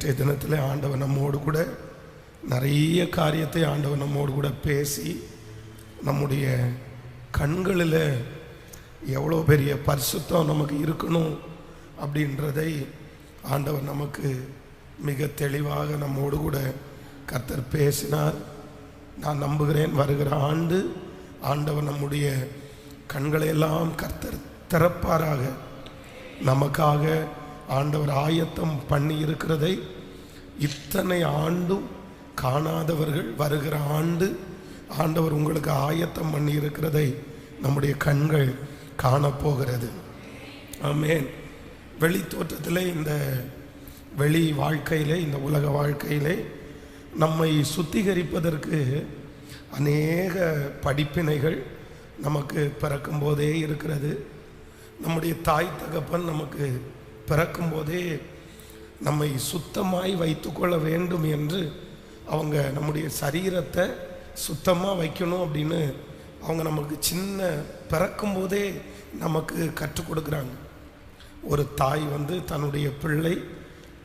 இன்றைய தினத்தில் ஆண்டவர் நம்மோடு கூட நிறைய காரியத்தை ஆண்டவர் நம்மோடு கூட பேசி நம்முடைய கண்களில் எவ்வளோ பெரிய பரிசுத்தம் நமக்கு இருக்கணும் அப்படின்றதை ஆண்டவர் நமக்கு மிக தெளிவாக நம்மோடு கூட கர்த்தர் பேசினார். நான் நம்புகிறேன் வருகிற ஆண்டு ஆண்டவர் நம்முடைய கண்களையெல்லாம் கர்த்தர் திறப்பாராக. நமக்காக ஆண்டவர் ஆயத்தம் பண்ணி இருக்கிறதை இத்தனை ஆண்டும் காணாதவர்கள் வருகிற ஆண்டு ஆண்டவர் உங்களுக்கு ஆயத்தம் பண்ணி இருக்கிறதை நம்முடைய கண்கள் காணப்போகிறது. ஆமென். வெளி தோற்றத்திலே, இந்த வெளி வாழ்க்கையிலே, இந்த உலக வாழ்க்கையிலே நம்மை சுத்திகரிப்பதற்கு அநேக படிப்பினைகள் நமக்கு பிறக்கும் போதே இருக்கிறது. நம்முடைய தாய் தகப்பன் நமக்கு பிறக்கும் போதே நம்மை சுத்தமாய் வைத்துக்கொள்ள வேண்டும் என்று அவங்க நம்முடைய சரீரத்தை சுத்தமாக வைக்கணும் அப்படின்னு அவங்க நமக்கு சின்ன பிறக்கும் போதே நமக்கு கற்றுக் கொடுக்குறாங்க. ஒரு தாய் தன்னுடைய பிள்ளை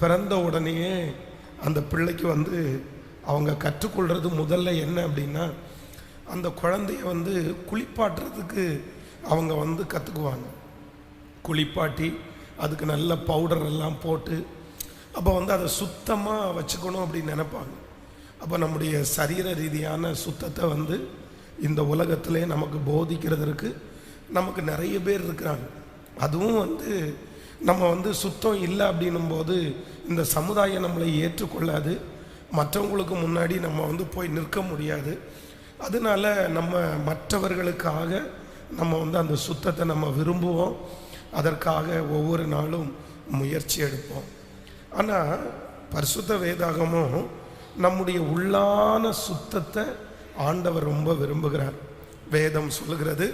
பிறந்த உடனேயே அந்த பிள்ளைக்கு அவங்க கற்றுக்கொள்கிறது முதல்ல என்ன அப்படின்னா, அந்த குழந்தைய குளிப்பாட்டுறதுக்கு அவங்க கற்றுக்குவாங்க. குளிப்பாட்டி அதுக்கு நல்ல பவுடர் எல்லாம் போட்டு அப்போ அதை சுத்தமாக வச்சுக்கணும் அப்படின்னு நினைப்பாங்க. அப்போ நம்முடைய சரீர ரீதியான சுத்தத்தை இந்த உலகத்திலே நமக்கு போதிக்கிறதுக்கு நமக்கு நிறைய பேர் இருக்கிறாங்க. அதுவும் நம்ம சுத்தம் இல்லை அப்படின்னும் போது இந்த சமுதாயம் நம்மளை ஏற்றுக்கொள்ளாது. மற்றவங்களுக்கு முன்னாடி நம்ம போய் நிற்க முடியாது. அதனால நம்ம மற்றவர்களுக்காக நம்ம அந்த சுத்தத்தை நம்ம விரும்புவோம். அதற்காக ஒவ்வொரு நாளும் முயற்சி எடுப்போம். ஆனால் பரிசுத்த வேதாகமும் நம்முடைய உள்ளான சுத்தத்தை ஆண்டவர் ரொம்ப விரும்புகிறார். வேதம் சொல்லுகிறது,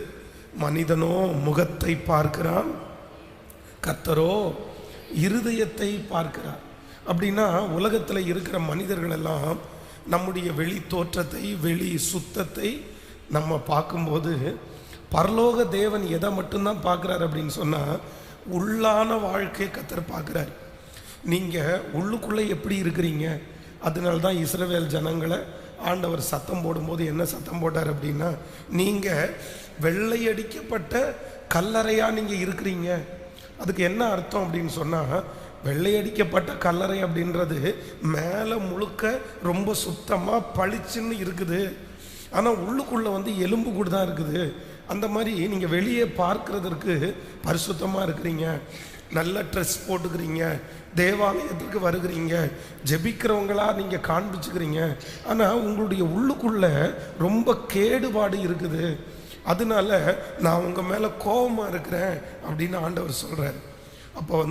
மனிதனோ முகத்தை பார்க்கிறான், கர்த்தரோ இருதயத்தை பார்க்கிறார். அப்படின்னா உலகத்தில் இருக்கிற மனிதர்கள் எல்லாம் நம்முடைய வெளி தோற்றத்தை, வெளி சுத்தத்தை நம்ம பார்க்கும்போது பரலோக தேவன் எதை மட்டும்தான் பார்க்குறாரு அப்படின்னு சொன்னால், உள்ளான வாழ்க்கையை கர்த்தர் பார்க்குறார். நீங்கள் உள்ளுக்குள்ளே எப்படி இருக்கிறீங்க? அதனால தான் இஸ்ரவேல் ஜனங்களை ஆண்டவர் சத்தம் போடும்போது என்ன சத்தம் போட்டார் அப்படின்னா, நீங்கள் வெள்ளையடிக்கப்பட்ட கல்லறையாக நீங்கள் இருக்கிறீங்க. அதுக்கு என்ன அர்த்தம் அப்படின்னு சொன்னால், வெள்ளையடிக்கப்பட்ட கல்லறை அப்படின்றது மேலே முழுக்க ரொம்ப சுத்தமாக பளிச்சுன்னு இருக்குது, ஆனால் உள்ளுக்குள்ளே எலும்பு கூட தான் இருக்குது. அந்த மாதிரி நீங்கள் வெளியே பார்க்கறதற்கு பரிசுத்தமாக இருக்கிறீங்க, நல்ல ட்ரெஸ் போட்டுக்கிறீங்க, தேவாலயத்திற்கு வருகிறீங்க, ஜெபிக்கிறவங்களா நீங்கள் காண்பிச்சுக்கிறீங்க. ஆனால் உங்களுடைய உள்ளுக்குள்ளே ரொம்ப கேடுபாடு இருக்குது. அதனால நான் உங்கள் மேலே கோபமாக இருக்கிறேன் அப்படின்னு ஆண்டவர் சொல்கிறார். அப்போ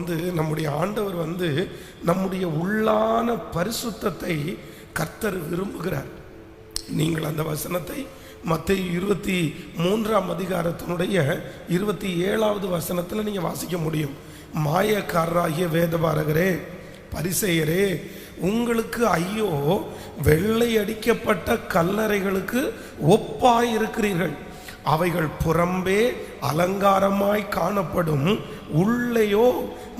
நம்முடைய ஆண்டவர் நம்முடைய உள்ளான பரிசுத்தத்தை கர்த்தர் விரும்புகிறார். நீங்கள் அந்த வசனத்தை மத்தேயு 23ஆம் அதிகாரத்தினுடைய 27வது வசனத்தில் நீங்கள் வாசிக்க முடியும். மாயக்காரராகிய வேதபாரகரே, பரிசேயரே, உங்களுக்கு ஐயோ, வெள்ளை அடிக்கப்பட்ட கல்லறைகளுக்கு ஒப்பாயிருக்கிறீர்கள். அவைகள் புறம்பே அலங்காரமாய் காணப்படும், உள்ளேயோ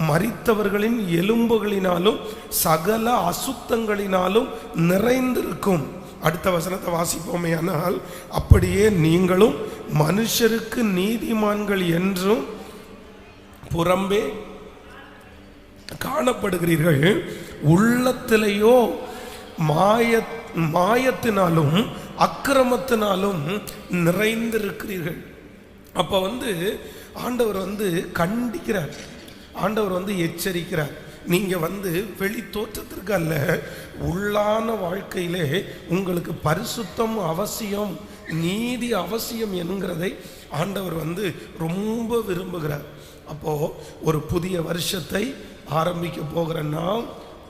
மரித்தவர்களின் எலும்புகளினாலும் சகல அசுத்தங்களினாலும் நிறைந்திருக்கும். அடுத்த வசனத்தை வாசிப்போமே. ஆனால் அப்படியே நீங்களும் மனுஷருக்கு நீதிமான்கள் என்றும் புறம்பே காணப்படுகிறீர்கள், உள்ளத்திலேயோ மாயத்தினாலும் அக்கிரமத்தினாலும் நிறைந்திருக்கிறீர்கள். அப்போ ஆண்டவர் கண்டிக்கிறார், ஆண்டவர் எச்சரிக்கிறார். நீங்கள் வெளி தோற்றத்திற்கு அல்ல, உள்ளான வாழ்க்கையிலே உங்களுக்கு பரிசுத்தம் அவசியம், நீதி அவசியம் என்கிறதை ஆண்டவர் ரொம்ப விரும்புகிறார். அப்போது ஒரு புதிய வருஷத்தை ஆரம்பிக்க போகிற நாம்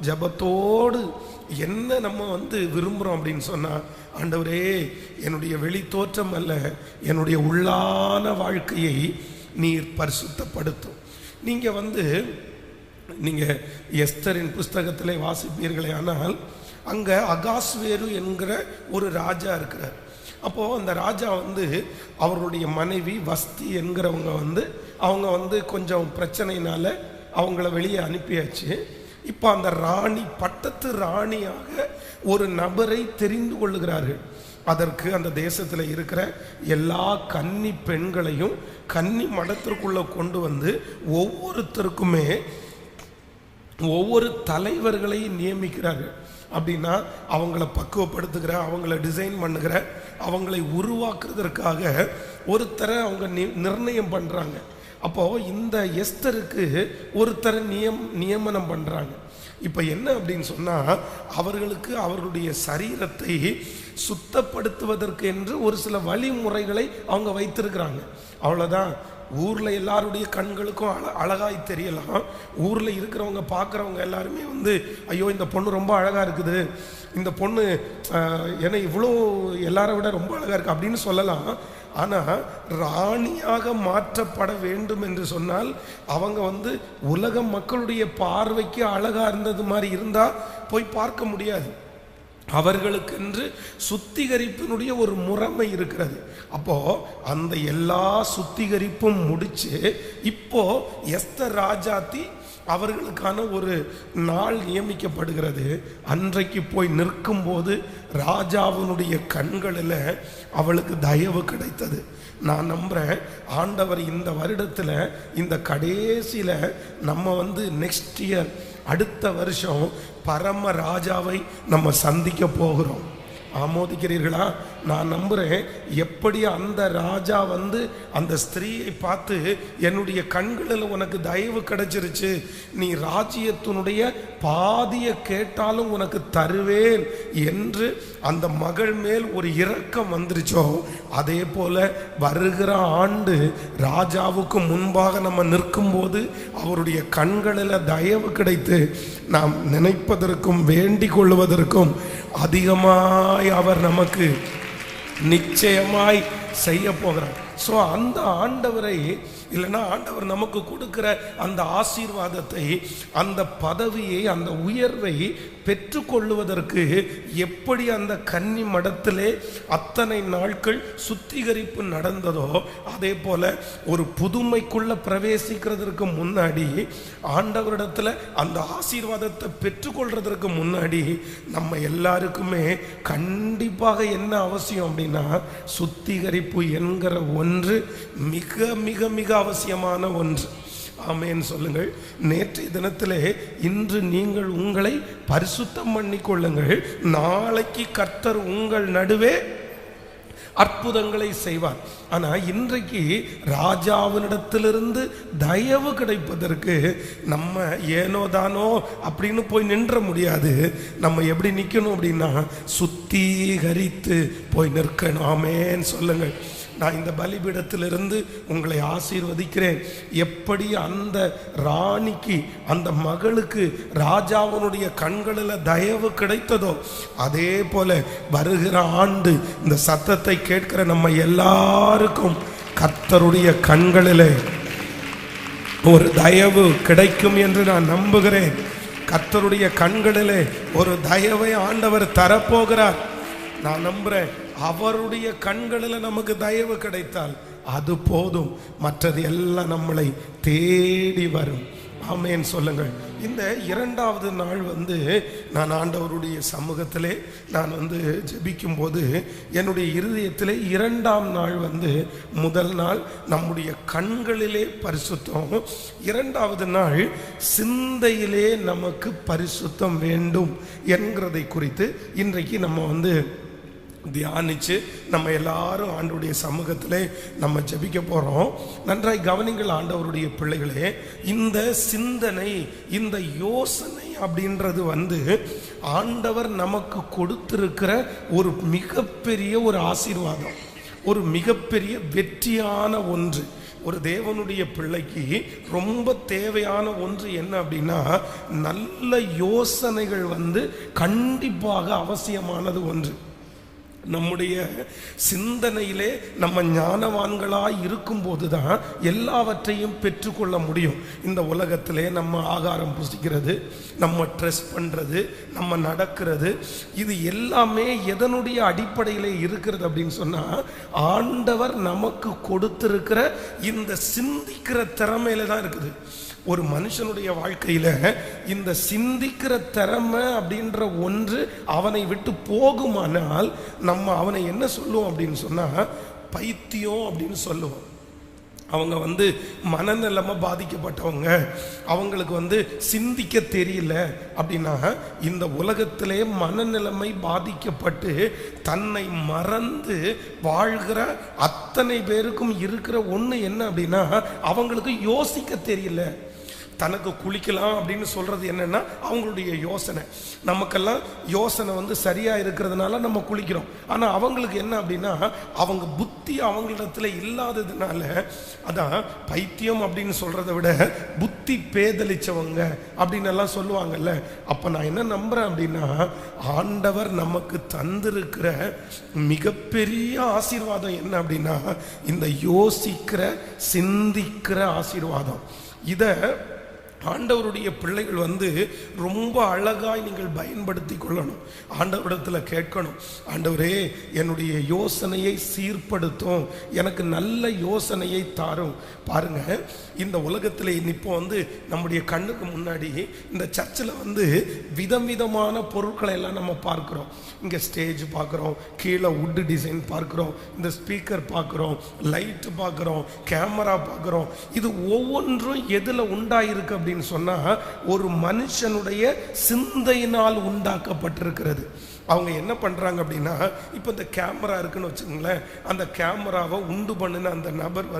ஜபத்தோடு என்ன நம்ம விரும்புகிறோம் அப்படின்னு சொன்னால், ஆண்டவரே, என்னுடைய வெளி தோற்றம் அல்ல, என்னுடைய உள்ளான வாழ்க்கையை நீர் பரிசுத்தப்படுத்தும். நீங்கள் எஸ்தரின் புஸ்தகத்திலே வாசிப்பீர்களே, ஆனால் அங்கே அகாஸ்வேரு என்கிற ஒரு ராஜா இருக்கிறார். அப்போது அந்த ராஜா அவர்களுடைய மனைவி வஸ்தி என்கிறவங்க அவங்க கொஞ்சம் பிரச்சனையினால அவங்கள வெளியே அனுப்பியாச்சு. இப்போ அந்த ராணி, பட்டத்து ராணியாக ஒரு நபரை தெரிந்து கொள்ளுகிறார்கள். அதற்கு அந்த தேசத்தில் இருக்கிற எல்லா கன்னி பெண்களையும் கன்னி மடத்திற்குள்ள கொண்டு வந்து ஒவ்வொருத்தருக்குமே ஒவ்வொரு தலைவர்களை நியமிக்கிறார்கள். அப்படின்னா அவங்கள பக்குவப்படுத்துகிற, அவங்கள டிசைன் பண்ணுகிற, அவங்களை உருவாக்குறதற்காக ஒருத்தரை அவங்க நிர்ணயம் பண்ணுறாங்க. அப்போது இந்த எஸ்தருக்கு ஒருத்தரை நியமனம் பண்ணுறாங்க. இப்போ என்ன அப்படின்னு சொன்னால், அவர்களுக்கு அவர்களுடைய சரீரத்தை சுத்தப்படுத்துவதற்கு என்று ஒரு சில வழிமுறைகளை அவங்க வைத்திருக்கிறாங்க. அவ்வளோதான். ஊரில் எல்லாருடைய கண்களுக்கும் அழகாய் தெரியலாம். ஊரில் இருக்கிறவங்க பார்க்குறவங்க எல்லாருமே வந்து, ஐயோ இந்த பொண்ணு ரொம்ப அழகாக இருக்குது, இந்த பொண்ணு ஏன்னா இவ்வளோ எல்லாரை விட ரொம்ப அழகாக இருக்குது அப்படின்னு சொல்லலாம். ஆனால் ராணியாக மாற்றப்பட வேண்டும் என்று சொன்னால் அவங்க வந்து உலக மக்களுடைய பார்வைக்கு அழகாக இருந்தது மாதிரி இருந்தால் போய் பார்க்க முடியாது. அவர்களுக்கென்று சுத்திகரிப்பினுடைய ஒரு முறைமை இருக்கிறது. அப்போ அந்த எல்லா சுத்திகரிப்பும் முடிச்சு இப்போ எஸ்தர் ராஜாத்தி அவர்களுக்கான ஒரு நாள் நியமிக்கப்படுகிறது. அன்றைக்கு போய் நிற்கும் போது ராஜாவினுடைய கண்களில் அவளுக்கு தயவு கிடைத்தது. நான் நம்புகிறேன், ஆண்டவர் இந்த வருடத்தில், இந்த கடைசியில் நம்ம வந்து நெக்ஸ்ட் இயர், அடுத்த வருஷம் பரம ராஜாவை நம்ம சந்திக்க போகிறோம். ஆமோதிக்கிறீர்களா? நான் நம்புகிறேன். எப்படி அந்த ராஜா வந்து அந்த ஸ்திரீயை பார்த்து, என்னுடைய கண்களில் உனக்கு தயவு கிடைச்சிருச்சு, நீ ராஜ்யத்தினுடைய பாதியை கேட்டாலும் உனக்கு தருவேன் என்று அந்த மகள் மேல் ஒரு இரக்கம் வந்துருச்சோ, அதே போல வருகிற ஆண்டு ராஜாவுக்கு முன்பாக நம்ம நிற்கும் போது அவருடைய கண்களில் தயவு கிடைத்து நாம் நினைப்பதற்கும் வேண்டிக் கொள்வதற்கும் அதிகமாய் அவர் நமக்கு நிச்சயமாய் செய்ய போகிறார். ஸோ அந்த ஆண்டவரை, இல்லைன்னா ஆண்டவர் நமக்கு கொடுக்கிற அந்த ஆசீர்வாதத்தை, அந்த பதவியை, அந்த உயர்வை பெற்றுக்கொள்ளுவதற்கு எப்படி அந்த கன்னி மடத்திலே அத்தனை நாட்கள் சுத்திகரிப்பு நடந்ததோ, அதே போல ஒரு புதுமைக்குள்ள பிரவேசிக்கிறதுக்கு முன்னாடி, ஆண்டவரிடத்துல அந்த ஆசீர்வாதத்தை பெற்றுக்கொள்றதற்கு முன்னாடி நம்ம எல்லாருக்குமே கண்டிப்பாக என்ன அவசியம் அப்படின்னா, சுத்திகரிப்பு என்கிற ஒன்று மிக மிக மிக அவசியமான ஒன்று. ஆமேன் சொல்லுங்கள். நேற்றைய தினத்திலே, இன்று நீங்கள் உங்களை பரிசுத்தம் பண்ணி கொள்ளுங்கள், நாளைக்கு கர்த்தர் உங்கள் நடுவே அற்புதங்களை செய்வார். ஆனால் இன்றைக்கு ராஜாவினிடத்திலிருந்து தயவு கிடைப்பதற்கு நம்ம ஏனோ தானோ அப்படின்னு போய் நின்ற முடியாது. நம்ம எப்படி நிற்கணும் அப்படின்னா, சுத்திகரித்து போய் நிற்கணும். ஆமேன் சொல்லுங்கள். நான் இந்த பலிபீடத்திலிருந்து உங்களை ஆசீர்வதிக்கிறேன். எப்படி அந்த ராணிக்கு, அந்த மகளுக்கு ராஜாவினுடைய கண்களில் தயவு கிடைத்ததோ, அதே போல வருகிற ஆண்டு இந்த சத்தத்தை கேட்கிற நம்ம எல்லாருக்கும் கர்த்தருடைய கண்களிலே ஒரு தயவு கிடைக்கும் என்று நான் நம்புகிறேன். கர்த்தருடைய கண்களிலே ஒரு தயவை ஆண்டவர் தரப்போகிறார். நான் நம்புறேன். அவருடைய கண்களில் நமக்கு தயவு கிடைத்தால் அது போதும், மற்றது எல்லாம் நம்மளை தேடி வரும். ஆமேன் சொல்லுங்கள். இந்த இரண்டாவது நாள் வந்து நான் ஆண்டவருடைய சமூகத்திலே நான் வந்து ஜெபிக்கும் போது என்னுடைய இருதயத்திலே, இரண்டாம் நாள் வந்து, முதல் நாள் நம்முடைய கண்களிலே பரிசுத்தம், இரண்டாவது நாள் சிந்தையிலே நமக்கு பரிசுத்தம் வேண்டும் என்கிறதை குறித்து இன்றைக்கு நம்ம வந்து தியானிச்சு நம்ம எல்லாரும் ஆண்டவருடைய சமூகத்திலே நம்ம ஜெபிக்க போறோம். நன்றாய் கவனிங்கள் ஆண்டவருடைய பிள்ளைகளே. இந்த சிந்தனை, இந்த யோசனை அப்படின்றது வந்து ஆண்டவர் நமக்கு கொடுத்திருக்கிற ஒரு மிகப்பெரிய ஒரு ஆசீர்வாதம், ஒரு மிகப்பெரிய வெற்றியான ஒன்று. ஒரு தேவனுடைய பிள்ளைக்கு ரொம்ப தேவையான ஒன்று என்ன அப்படின்னா, நல்ல யோசனைகள் வந்து கண்டிப்பாக அவசியமானது ஒன்று. நம்முடைய சிந்தனையிலே நம்ம ஞானவான்களாய் இருக்கும்போது தான் எல்லாவற்றையும் பெற்றுக்கொள்ள முடியும். இந்த உலகத்திலே நம்ம ஆகாரம் புசிக்கிறது, நம்ம ட்ரெஸ் பண்ணுறது, நம்ம நடக்கிறது, இது எல்லாமே எதனுடைய அடிப்படையில் இருக்கிறது அப்படின்னு சொன்னால் ஆண்டவர் நமக்கு கொடுத்திருக்கிற இந்த சிந்திக்கிற திறமையில தான் இருக்குது. ஒரு மனுஷனுடைய வாழ்க்கையில் இந்த சிந்திக்கிற திறமை அப்படின்ற ஒன்று அவனை விட்டு போகுமானால் நம்ம அவனை என்ன சொல்லுவோம் அப்படின்னு சொன்னால் பைத்தியம் அப்படின்னு சொல்லுவோம். அவங்க மனநலமா பாதிக்கப்பட்டவங்க, அவங்களுக்கு சிந்திக்க தெரியல அப்படின்னா இந்த உலகத்திலே மனநிலைமை பாதிக்கப்பட்டு தன்னை மறந்து வாழ்கிற அத்தனை பேருக்கும் இருக்கிற ஒன்று என்ன அப்படின்னா அவங்களுக்கு யோசிக்க தெரியல. தனக்கு குளிக்கலாம் அப்படின்னு சொல்றது என்னன்னா அவங்களுடைய யோசனை. நமக்கெல்லாம் யோசனை சரியா இருக்கிறதுனால நம்ம குளிக்கிறோம். ஆனா அவங்களுக்கு என்ன அப்படின்னா அவங்க புத்தி அவங்களிடத்துல இல்லாததுனால, அதான் பைத்தியம் அப்படின்னு சொல்றதை விட புத்தி பேதலிச்சவங்க அப்படின்னு எல்லாம் சொல்லுவாங்கல்ல. அப்ப நான் என்ன நம்புறேன் அப்படின்னா ஆண்டவர் நமக்கு தந்திருக்கிற மிகப்பெரிய ஆசீர்வாதம் என்ன அப்படின்னா இந்த யோசிக்கிற சிந்திக்கிற ஆசீர்வாதம். இதை ஆண்டவருடைய பிள்ளைகள் ரொம்ப அழகாய் நீங்கள் பயன்படுத்தி கொள்ளணும். ஆண்டவரிடத்தில் கேட்கணும், ஆண்டவரே என்னுடைய யோசனையை சீர்படுத்தும், எனக்கு நல்ல யோசனையை தாரும். பாருங்க, இந்த உலகத்தில் இப்போ நம்முடைய கண்ணுக்கு முன்னாடி இந்த சர்ச்சில் விதவிதமான பொருட்களை எல்லாம் நம்ம பார்க்குறோம். இங்கே ஸ்டேஜ் பார்க்குறோம், கீழே வுட் டிசைன் பார்க்குறோம், இந்த ஸ்பீக்கர் பார்க்குறோம், லைட்டு பார்க்குறோம், கேமரா பார்க்குறோம். இது ஒவ்வொன்றும் எதில் உண்டாயிருக்கு அப்படின்னு சொன்னா ஒரு மனுஷனுடைய சிந்தையினால் உண்டாக்கப்பட்டிருக்கிறது. அவங்க என்ன பண்றாங்க அப்படின்னா இப்போ இந்த கேமரா இருக்குன்னு வச்சுக்கோங்களேன், அந்த கேமராவை உண்டு பண்ணின அந்த நபர்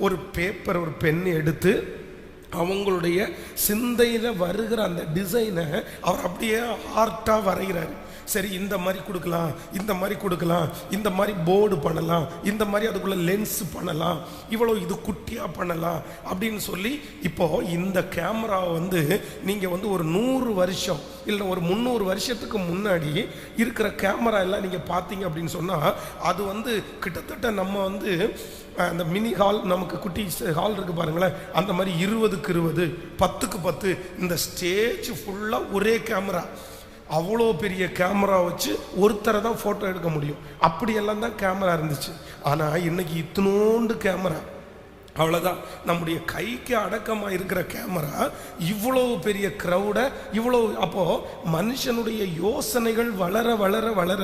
ஒரு பேப்பர் ஒரு பென் எடுத்து அவங்களுடைய சிந்தையில் வருகிற அந்த டிசைனை அவர் அப்படியே ஆர்ட்டாக வரைகிறாரு. சரி, இந்த மாதிரி கொடுக்கலாம், இந்த மாதிரி கொடுக்கலாம், இந்த மாதிரி போர்டு பண்ணலாம், இந்த மாதிரி அதுக்குள்ள லென்ஸ் பண்ணலாம், இவ்வளோ இது குட்டியாக பண்ணலாம் அப்படின்னு சொல்லி இப்போ இந்த கேமராவை நீங்கள் ஒரு 100 வருஷம் இல்லை ஒரு 300 வருஷத்துக்கு முன்னாடி இருக்கிற கேமரா எல்லாம் நீங்கள் பார்த்தீங்க அப்படின்னு சொன்னால் அது கிட்டத்தட்ட நம்ம அந்த மினி ஹால், நமக்கு குட்டி ஹால் இருக்கு பாருங்களேன், அந்த மாதிரி 20க்கு 20 10க்கு 10 இந்த ஸ்டேஜ் ஃபுல்லாக ஒரே கேமரா. அவ்வளோ பெரிய கேமரா வச்சு ஒருத்தரை தான் ஃபோட்டோ எடுக்க முடியும். அப்படியெல்லாம் தான் கேமரா இருந்துச்சு. ஆனால் இன்னைக்கு இத்தினோண்டு கேமரா, அவ்வளோதான், நம்முடைய கைக்கு அடக்கமாக இருக்கிற கேமரா இவ்வளோ பெரிய க்ரௌடை இவ்வளோ. அப்போது மனுஷனுடைய யோசனைகள் வளர வளர வளர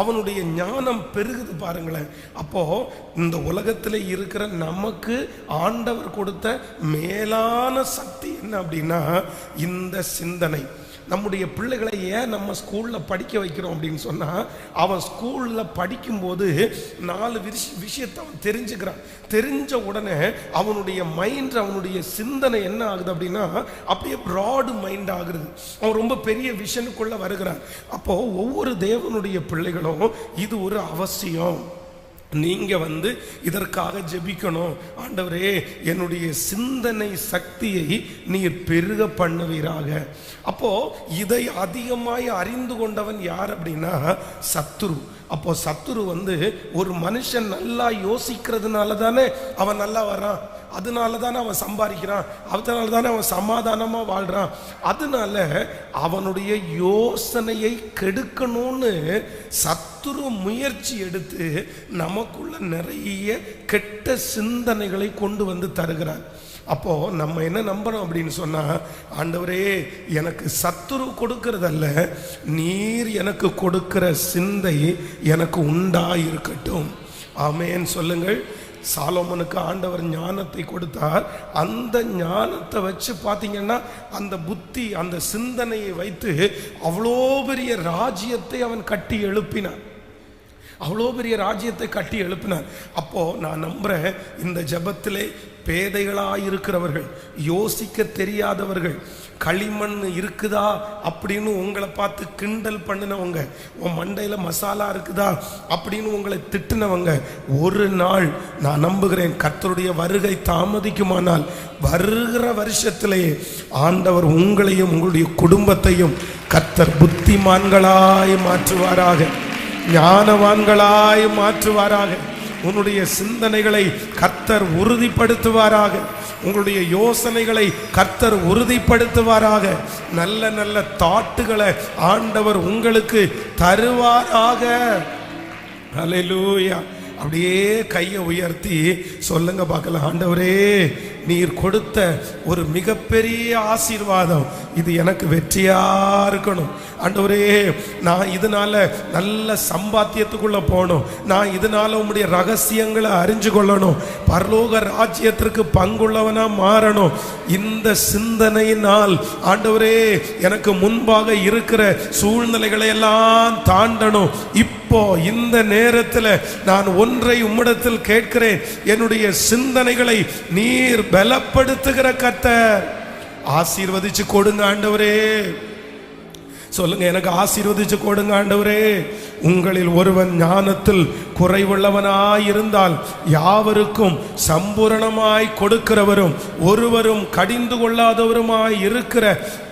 அவனுடைய ஞானம் பெருகுது பாருங்களேன். அப்போது இந்த உலகத்தில் இருக்கிற நமக்கு ஆண்டவர் கொடுத்த மேலான சக்தி என்ன அப்படின்னா இந்த சிந்தனை. நம்முடைய பிள்ளைகளை ஏன் நம்ம ஸ்கூலில் படிக்க வைக்கிறோம் அப்படின்னு சொன்னால் அவன் ஸ்கூலில் படிக்கும்போது 4 விஷயத்தை அவன் தெரிஞ்சுக்கிறான். தெரிஞ்ச உடனே அவனுடைய மைண்ட், அவனுடைய சிந்தனை என்ன ஆகுது அப்படின்னா அப்படியே ப்ராடு மைண்ட் ஆகுது. அவன் ரொம்ப பெரிய விஷனுக்குள்ள வருகிறான். அப்போ ஒவ்வொரு தேவனுடைய பிள்ளைகளும் இது ஒரு அவசியம். நீங்க இதற்காக ஜெபிக்கணும், ஆண்டவரே என்னுடைய சிந்தனை சக்தியை நீர் பெருக பண்ணுவீராக. அப்போ இதை அதிகமாய் அறிந்து கொண்டவன் யார் அப்படின்னா சத்துரு. அப்போ சத்துரு ஒரு மனுஷன் நல்லா யோசிக்கிறதுனால தானே அவன் நல்லா வரான், அதனால தானே அவன் சம்பாதிக்கிறான், அதனால தானே அவன் சமாதானமாக வாழ்கிறான். அதனால அவனுடைய யோசனையை கெடுக்கணும்னு சத்துரு முயற்சி எடுத்து நமக்குள்ள நிறைய கெட்ட சிந்தனைகளை கொண்டு தருகிறான். அப்போ நம்ம என்ன நம்பணும் அப்படின்னு சொன்னா, ஆண்டவரே எனக்கு சத்துரு கொடுக்கறதல்ல, நீர் எனக்கு கொடுக்கிற சிந்தை எனக்கு உண்டாயிருக்கட்டும். ஆமென் சொல்லுங்கள். சாலோமனுக்கு ஆண்டவர் ஞானத்தை கொடுத்தார். அந்த ஞானத்தை வச்சு பார்த்தீங்கன்னா அந்த புத்தி, அந்த சிந்தனையை வைத்து அவ்வளோ பெரிய ராஜ்யத்தை அவன் கட்டி எழுப்பினான். அவ்வளோ பெரிய ராஜ்யத்தை கட்டி எழுப்பினார். அப்போ நான் நம்புறேன் இந்த ஜெபத்திலே பேதைகளாயிருக்கிறவர்கள், யோசிக்க தெரியாதவர்கள், களிமண் இருக்குதா அப்படின்னு உங்களை பார்த்து கிண்டல் பண்ணினவங்க, உன் மண்டையில மசாலா இருக்குதா அப்படின்னு உங்களை திட்டினவங்க, ஒரு நாள் நான் நம்புகிறேன் கர்த்தருடைய வருகை தாமதிக்குமானால் வருகிற வருஷத்திலே ஆண்டவர் உங்களையும் உங்களுடைய குடும்பத்தையும் கர்த்தர் புத்திமான்களாய் மாற்றுவாராக. ஞானவான்களாய் மாற்றுவாராக. உன்னுடைய சிந்தனைகளை கர்த்தர் உறுதிப்படுத்துவாராக. உங்களுடைய யோசனைகளை கர்த்தர் உறுதிப்படுத்துவாராக. நல்ல நல்ல தாட்டுகளை ஆண்டவர் உங்களுக்கு தருவாராக. ஹல்லேலூயா. அப்படியே கையை உயர்த்தி சொல்லுங்க பார்க்கலாம், ஆண்டவரே நீர் கொடுத்த ஒரு மிகப்பெரிய ஆசீர்வாதம் இது எனக்கு வெற்றியா இருக்கணும். ஆண்டவரே நான் இதனால நல்ல சம்பாத்தியத்துக்குள்ள போகணும். நான் இதனால உம்முடைய ரகசியங்களை அறிஞ்சு கொள்ளணும். பரலோக ராஜ்யத்திற்கு பங்குள்ளவனா மாறணும். இந்த சிந்தனையினால் ஆண்டவரே எனக்கு முன்பாக இருக்கிற சூழ்நிலைகளை எல்லாம் தாண்டணும். இப்போ இந்த நேரத்தில் நான் ஒன்றை உம்மிடத்தில் கேட்கிறேன். என்னுடைய சிந்தனைகளை நீர் பலப்படுத்துகிற கர்த்தர். ஆசீர்வதிச்சு கொடுங்க ஆண்டவரே. சொல்லுங்க, எனக்கு ஆசீர்வதிச்சு கொடுங்க ஆண்டவரே. உங்களில் ஒருவன் ஞானத்தில் குறைவுள்ளவனாயிருந்தால் யாவருக்கும் சம்பூரணமாய் கொடுக்கிறவரும் ஒருவரும் கடிந்து கொள்ளாதவருமாய் இருக்கிற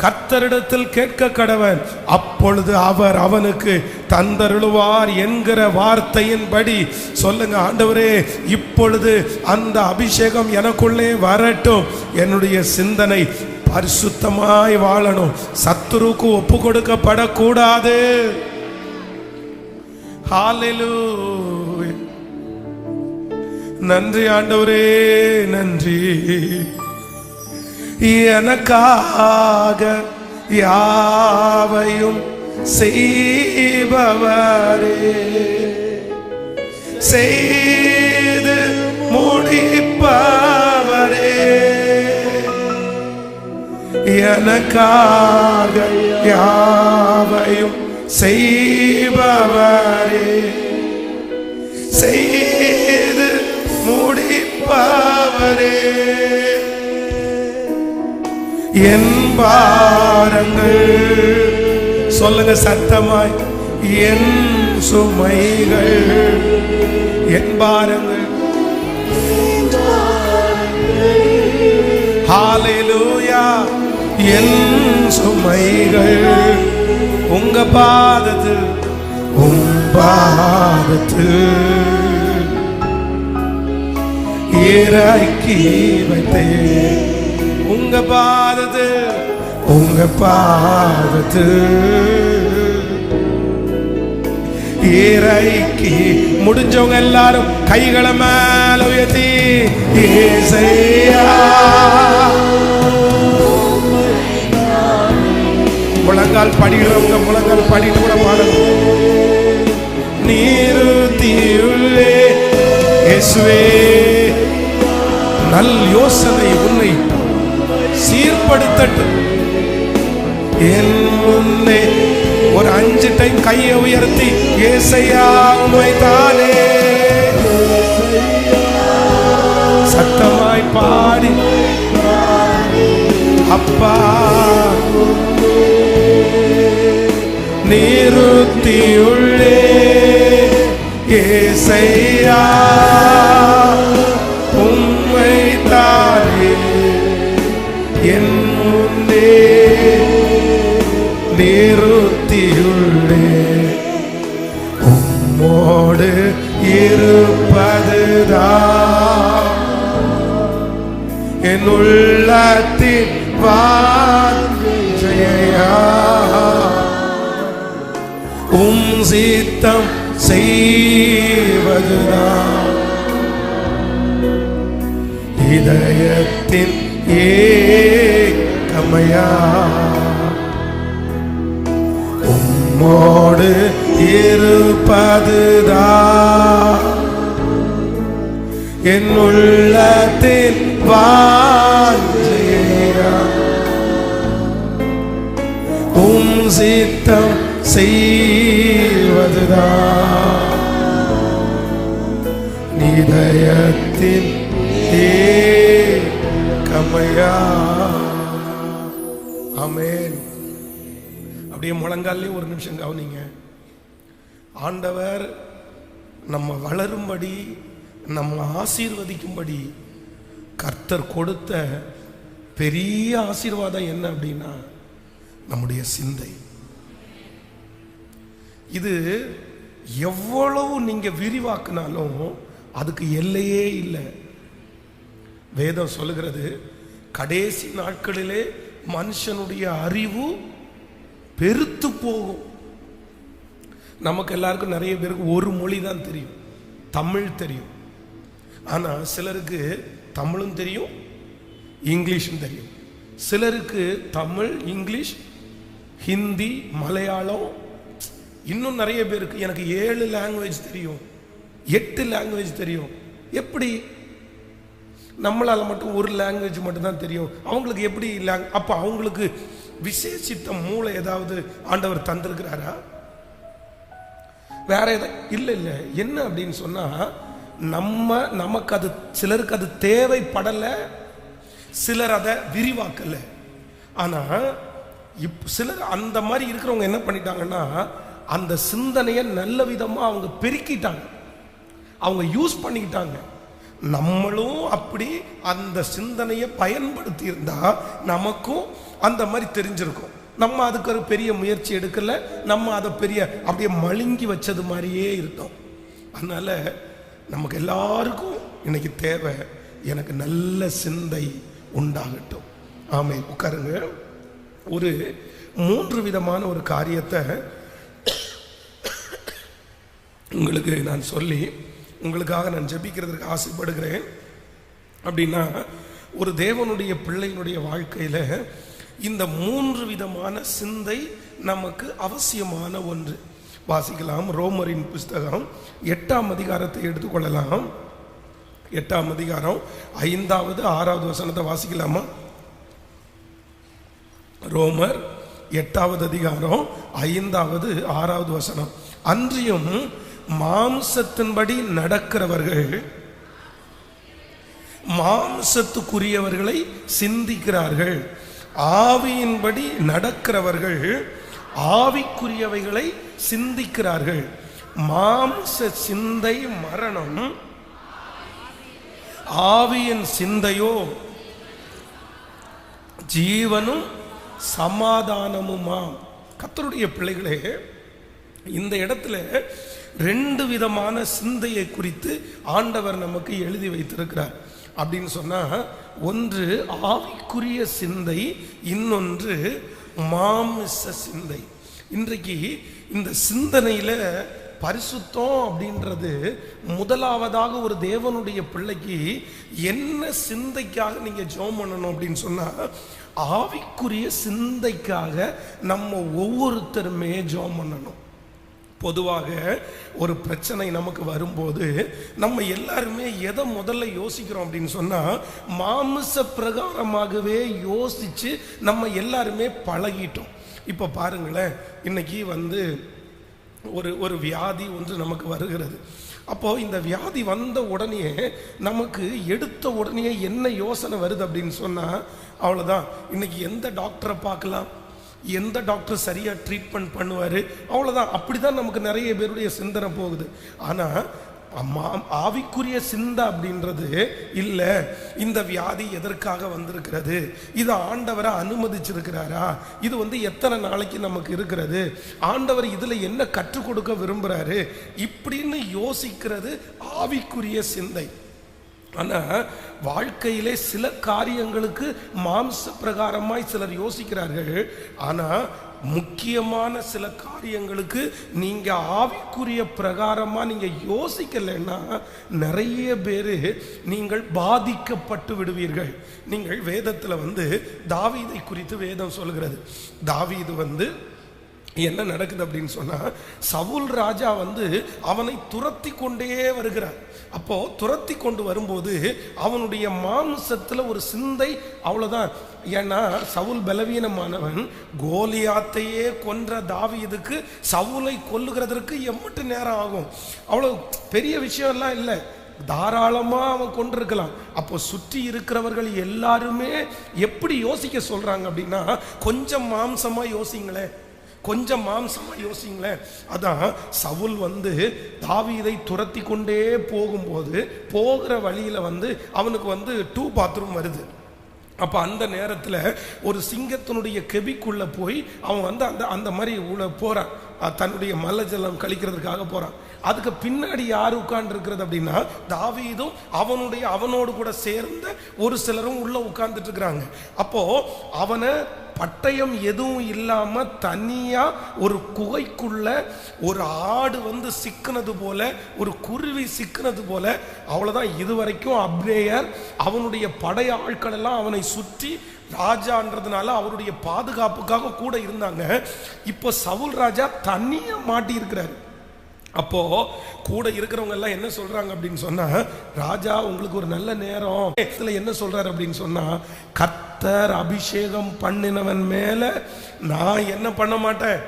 கர்த்தரிடத்தில் கேட்க கடவன். அப்பொழுது அவர் அவனுக்கு தந்தருளுவார் என்கிற வார்த்தையின்படி சொல்லுங்க ஆண்டவரே, இப்பொழுது அந்த அபிஷேகம் எனக்குள்ளே வரட்டும். என்னுடைய சிந்தனை பரிசுத்தமாய் வாழணும். சத்துருக்கு ஒப்பு கொடுக்கப்படக்கூடாது. ஹல்லேலூயா. நன்றி ஆண்டவரே, நன்றி. எனக்காக யாவையும் செய்பவரே, செய்து முடிப்பவரே, எனக்காக யாவையும் செய்பவரே, செய்து முடிப்பவரே, என் பாரங்கள் சொல்லுங்க சத்தமாய், என் சுமைகள், என் பாரங்கள், ஹல்லேலூயா, என் சுமைகள் உங்க பாதத்தில், உங்க பாதத்தில் இறக்கி வைத்தேன். உங்க பாதத்தில், உங்க பாதத்தில் இறக்கி. முடிஞ்சவங்க எல்லாரும் கைகளை மேல உயர்த்தி இயேசையா. முழங்கால் படிக்கிறவங்க முழங்கால் படிட்டு கூட பாடணும். நிறுத்தியுள்ளே இயேசுவே. நல் யோசனை உன்னை சீர்படுத்தட்டும். என் முன்னே ஒரு 5 டைம் கையை உயர்த்தி இயேசையா உம்மை தானே சத்தமாய் பாடி அப்பா நிறுத்தியுள்ளே இயேசையா உம்மை தானே என் முன்னே நிறுத்தியுள்ளே. உம்மோடு இருப்பதுதான் என் உள்ளத்தின் வாஞ்சையா. உம் சித்தம் செய்வதுதான் இதயத்தின் ஏக்கமையா. உம்மோடு இருப்பதுதான் என் உள்ளத்தின் வாஞ்சையா. உம் சித்தம் செய்வதுதான் இதயத்தின் ஏக்கமையா. ஆமென். அப்படியே முழங்காலே ஒரு நிமிஷம் கவனிங்க. ஆண்டவர் நம்ம வளரும்படி, நம்ம ஆசீர்வதிக்கும்படி கர்த்தர் கொடுத்த பெரிய ஆசீர்வாதம் என்ன அப்படின்னா நம்முடைய சிந்தை. இது எவ்வளவு நீங்க விரிவாக்குனாலும் அதுக்கு எல்லையே இல்லை. வேதம் சொல்லுகிறது, கடைசி நாட்களிலே மனுஷனுடைய அறிவு பெருத்து போகும். நமக்கு எல்லாருக்கும் நிறைய பேருக்கு ஒரு மொழி தான் தெரியும், தமிழ் தெரியும். ஆனா சிலருக்கு தமிழும் தெரியும், இங்கிலீஷும் தெரியும். சிலருக்கு தமிழ், இங்கிலீஷ், ஹிந்தி, மலையாளம், இன்னும் நிறைய பேருக்கு எனக்கு 7 லாங்குவேஜ் தெரியும், 8 லாங்குவேஜ் தெரியும். எப்படி? நம்மளால மட்டும் ஒரு லாங்குவேஜ் மட்டும் தான் தெரியும், அவங்களுக்கு எப்படி? அப்ப அவங்களுக்கு விசேஷித்த மூளை ஏதாவது ஆண்டவர் தந்திருக்கிறாரா? வேற எதாவது இல்லை. இல்லை என்ன அப்படின்னு சொன்னா, நமக்கு அது, சிலருக்கு அது தேவைப்படல, சிலர் அதை விரிவாக்கல. ஆனா சிலர் அந்த மாதிரி இருக்கிறவங்க என்ன பண்ணிட்டாங்கன்னா, அந்த சிந்தனையை நல்ல விதமா அவங்க பெருக்கிட்டாங்க, அவங்க யூஸ் பண்ணிக்கிட்டாங்க. நம்மளும் அப்படி அந்த சிந்தனையை பயன்படுத்தி இருந்தா நமக்கும் அந்த மாதிரி தெரிஞ்சிருக்கும். நம்ம அதுக்கு ஒரு பெரிய முயற்சி எடுக்கல, நம்ம அதை பெரிய அப்படியே மழுங்கி வச்சது மாதிரியே இருந்தோம். அதனால நமக்கு எல்லாருக்கும் இன்னைக்கு தேவை, எனக்கு நல்ல சிந்தை உண்டாகட்டும். ஆமென். உட்காருங்க. ஒரு 3 விதமான ஒரு காரியத்தை உங்களுக்கு நான் சொல்லி உங்களுக்காக நான் ஜெபிக்கிறதுக்கு ஆசைப்படுகிறேன். அப்படின்னா, ஒரு தேவனுடைய பிள்ளையினுடைய வாழ்க்கையில இந்த 3 விதமான சிந்தை நமக்கு அவசியமான ஒன்று. வாசிக்கலாம். ரோமரின் புஸ்தகம் 8ஆம் அதிகாரத்தை எடுத்துக்கொள்ளலாம். 8ஆம் அதிகாரம் 5வது 6வது வசனத்தை வாசிக்கலாமா? ரோமர் 8வது அதிகாரம் 5வது 6வது வசனம். அன்றியும் மாம்சத்தின்படி நடக்கிறவர்கள் மாம்சத்துக்குரியவர்களை சிந்திக்கிறார்கள், ஆவியின்படி நடக்கிறவர்கள் ஆவிக்குரியவைகளை சிந்திக்கிறார்கள். மாம்ச சிந்தை மரணம், ஆவியின் சிந்தையோ ஜீவனும் சமாதானமுமாம். கர்த்தருடைய பிள்ளைகளே, இந்த இடத்துல 2 விதமான சிந்தையை குறித்து ஆண்டவர் நமக்கு எழுதி வைத்திருக்கிறார். அப்படின்னு சொன்னா, ஒன்று ஆவிக்குரிய சிந்தை, இன்னொன்று மாமிச சிந்தை. இன்றைக்கு இந்த சிந்தனையில பரிசுத்தம் அப்படின்றது முதலாவதாக ஒரு தேவனுடைய பிள்ளைக்கு என்ன சிந்தைக்காக நீங்க ஜெபம் பண்ணணும் அப்படின்னு சொன்னா, ஆவிக்குரிய சிந்தைக்காக நம்ம ஒவ்வொருத்தருமே ஜெபம் பண்ணணும். பொதுவாக ஒரு பிரச்சனை நமக்கு வரும்போது நம்ம எல்லாருமே எதை முதல்ல யோசிக்கிறோம் அப்படின்னு சொன்னா, மாமிச பிரகாரமாகவே யோசிச்சு நம்ம எல்லாருமே பழகிட்டோம். இப்ப பாருங்களேன், இன்னைக்கு ஒரு வியாதி ஒன்று நமக்கு வருகிறது. அப்போ இந்த வியாதி வந்த உடனே நமக்கு எடுத்த உடனே என்ன யோசனை வருது அப்படின்னு சொன்னா, அவ்வளவுதான், இன்னைக்கு எந்த டாக்டரை பார்க்கலாம், எந்த டாக்டர் சரியா ட்ரீட்மெண்ட் பண்ணுவாரு, அவ்வளவுதான். அப்படிதான் நமக்கு நிறைய பேருடைய சிந்தனை போகுது. ஆனா ஆவிக்குரிய சிந்தை அப்படின்றது இல்ல, இந்த வியாதி எதற்காக வந்திருக்கிறது, இது ஆண்டவரை அனுமதிச்சிருக்கிறாரா, இது எத்தனை நாளைக்கு நமக்கு இருக்கிறது, ஆண்டவர் இதுல என்ன கற்றுக் கொடுக்க விரும்புறாரு, இப்படின்னு யோசிக்கிறது ஆவிக்குரிய சிந்தை. ஆனா வாழ்க்கையிலே சில காரியங்களுக்கு மாம்ச பிரகாரமாய் சிலர் யோசிக்கிறார்கள். ஆனா முக்கியமான சில காரியங்களுக்கு நீங்க ஆவிக்குரிய பிரகாரமா நீங்க யோசிக்கலைன்னா நிறைய பேரு நீங்கள் பாதிக்கப்பட்டு விடுவீர்கள். நீங்கள் வேதத்துல தாவீதை குறித்து வேதம் சொல்கிறது. தாவீது என்ன நடக்குது அப்படின்னு சொன்னா, சவுல் ராஜா அவனை துரத்தி கொண்டே வருகிறார். அப்போ துரத்தி கொண்டு வரும்போது அவனுடைய மாம்சத்துல ஒரு சிந்தை, அவ்வளவுதான். ஏன்னா சவுல் பலவீனமானவன், கோலியாத்தையே கொன்ற தாவீதுக்கு சவுலை கொல்லுகிறதற்கு எம்மட்டு நேரம் ஆகும், அவ்வளவு பெரிய விஷயம் எல்லாம் இல்லை, தாராளமா அவன் கொண்டிருக்கலாம். அப்போ சுற்றி இருக்கிறவர்கள் எல்லாருமே எப்படி யோசிக்க சொல்றாங்க அப்படின்னா, கொஞ்சம் மாம்சமா யோசிங்களேன், கொஞ்சம் மாம்சமா யோசிங்களேன். அதான் சவுல் தாவீதை துரத்தி கொண்டே போகும்போது போகிற வழியில அவனுக்கு 2 பாத்ரூம் வருது. அப்போ அந்த நேரத்தில் ஒரு சிங்கத்தினுடைய கெபிக்குள்ளே போய் அவன் வந்து அந்த அந்த மாதிரி உள்ள போகிறான், தன்னுடைய மலஜலம் கழிக்கிறதுக்காக போகிறான். அதுக்கு பின்னாடி யார் உட்கார்ந்து இருக்கிறது அப்படின்னா தாவீதும் அவனோடு கூட சேர்ந்த ஒரு சிலரும் உள்ள உட்கார்ந்துட்டு இருக்கிறாங்க. அப்போ அவனை பட்டயம் எதுவும் இல்லாம தனியா ஒரு குகைக்குள்ள ஒரு ஆடு வந்து சிக்கினது போல, ஒரு குருவி சிக்கினது போல, அவ்வளவுதான். இதுவரைக்கும் அப்னேயர் அவனுடைய படை ஆட்கள் எல்லாம் அவனை சுற்றி ராஜான்றதுனால அவருடைய பாதுகாப்புக்காக கூட இருந்தாங்க. இப்போ சவுல் ராஜா தனியா மாட்டி இருக்கிறாரு. அப்போ கூட இருக்கிறவங்க எல்லாம் என்ன சொல்றாங்க அப்படின்னு சொன்னா, ராஜா உங்களுக்கு ஒரு நல்ல நேரம். என்ன சொல்றாரு அப்படின்னு சொன்னா, கர்த்தர் அபிஷேகம் பண்ணினவன் மேல நான் என்ன பண்ண மாட்டேன்,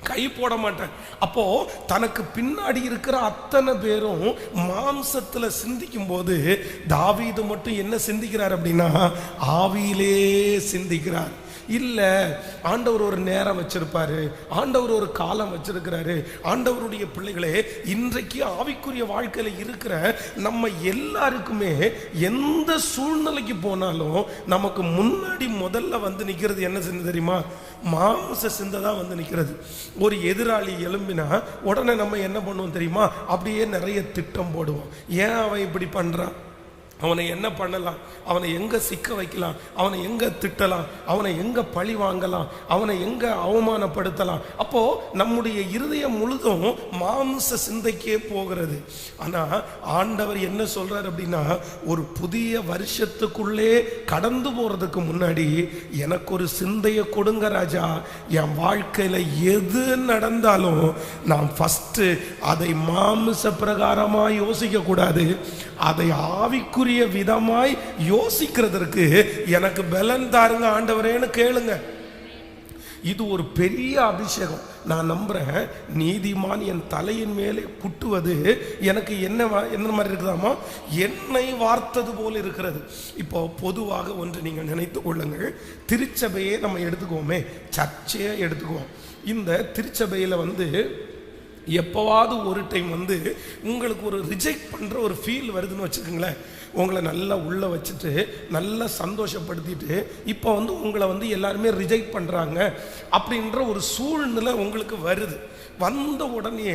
கை போட மாட்டேன். அப்போ தனக்கு பின்னாடி இருக்கிற அத்தனை பேரும் மாம்சத்துல சிந்திக்கும் போது தாவீது மட்டும் என்ன சிந்திக்கிறார் அப்படின்னா ஆவியிலே சிந்திக்கிறார். இல்ல, ஆண்டவர் ஒரு நேரம் வச்சிருப்பாரு, ஆண்டவர் ஒரு காலம் வச்சிருக்கிறாரு. ஆண்டவருடைய பிள்ளைகளே, இன்றைக்கு ஆவிக்குரிய வாழ்க்கையில இருக்கிற நம்ம எல்லாருக்குமே எந்த சூழ்நிலைக்கு போனாலும் நமக்கு முன்னாடி முதல்ல வந்து நிக்கிறது என்ன சிந்தை தெரியுமா? மாம்ச சிந்தை தான் வந்து நிக்கிறது. ஒரு எதிராளி எழும்பினா உடனே நம்ம என்ன பண்ணுவோம் தெரியுமா? அப்படியே நிறைய திட்டம் போடுவோம். ஏன் அவன் இப்படி பண்றான், அவனை என்ன பண்ணலாம், அவனை எங்க சிக்க வைக்கலாம், அவனை எங்க திட்டலாம், அவனை எங்க பழி வாங்கலாம், அவனை எங்க அவமானப்படுத்தலாம். அப்போ நம்முடைய இருதயம் முழுதும் மாம்ச சிந்தைக்கே போகிறது. ஆனா ஆண்டவர் என்ன சொல்றார் அப்படின்னா, ஒரு புதிய வருஷத்துக்குள்ளே கடந்து போறதுக்கு முன்னாடி எனக்கு ஒரு சிந்தையை கொடுங்க ராஜா. என் வாழ்க்கையில எது நடந்தாலும் நான் ஃபர்ஸ்ட் அதை மாம்ச பிரகாரமா யோசிக்க கூடாது, அதை ஆவிக்குரிய விதமாய் யோசிக்கிறதற்கு எனக்கு பலன் தாருங்க ஆண்டவரேன்னு கேளுங்க. இது ஒரு பெரிய அபிஷேகம். நான் நம்புறேன், நீதிமான் என் தலையின் மேலே புட்டுவது எனக்கு என்ன மாதிரி இருக்குதாமா, என்னை வார்த்தது போல இருக்கிறது. இப்போ பொதுவாக ஒன்று நீங்கள் நினைத்து கொள்ளுங்கள். திருச்சபையே நம்ம எடுத்துக்குவோமே, சர்ச்சையே எடுத்துக்குவோம். இந்த திருச்சபையில் வந்து எப்போவாவது ஒரு டைம் வந்து உங்களுக்கு ஒரு ரிஜெக்ட் பண்ணுற ஒரு ஃபீல் வருதுன்னு வச்சுக்கோங்களேன். உங்களை நல்லா உள்ளே வச்சுட்டு நல்லா சந்தோஷப்படுத்திட்டு இப்போ வந்து உங்களை வந்து எல்லாருமே ரிஜெக்ட் பண்ணுறாங்க அப்படின்ற ஒரு சூழ்நிலை உங்களுக்கு வருது. வந்த உடனே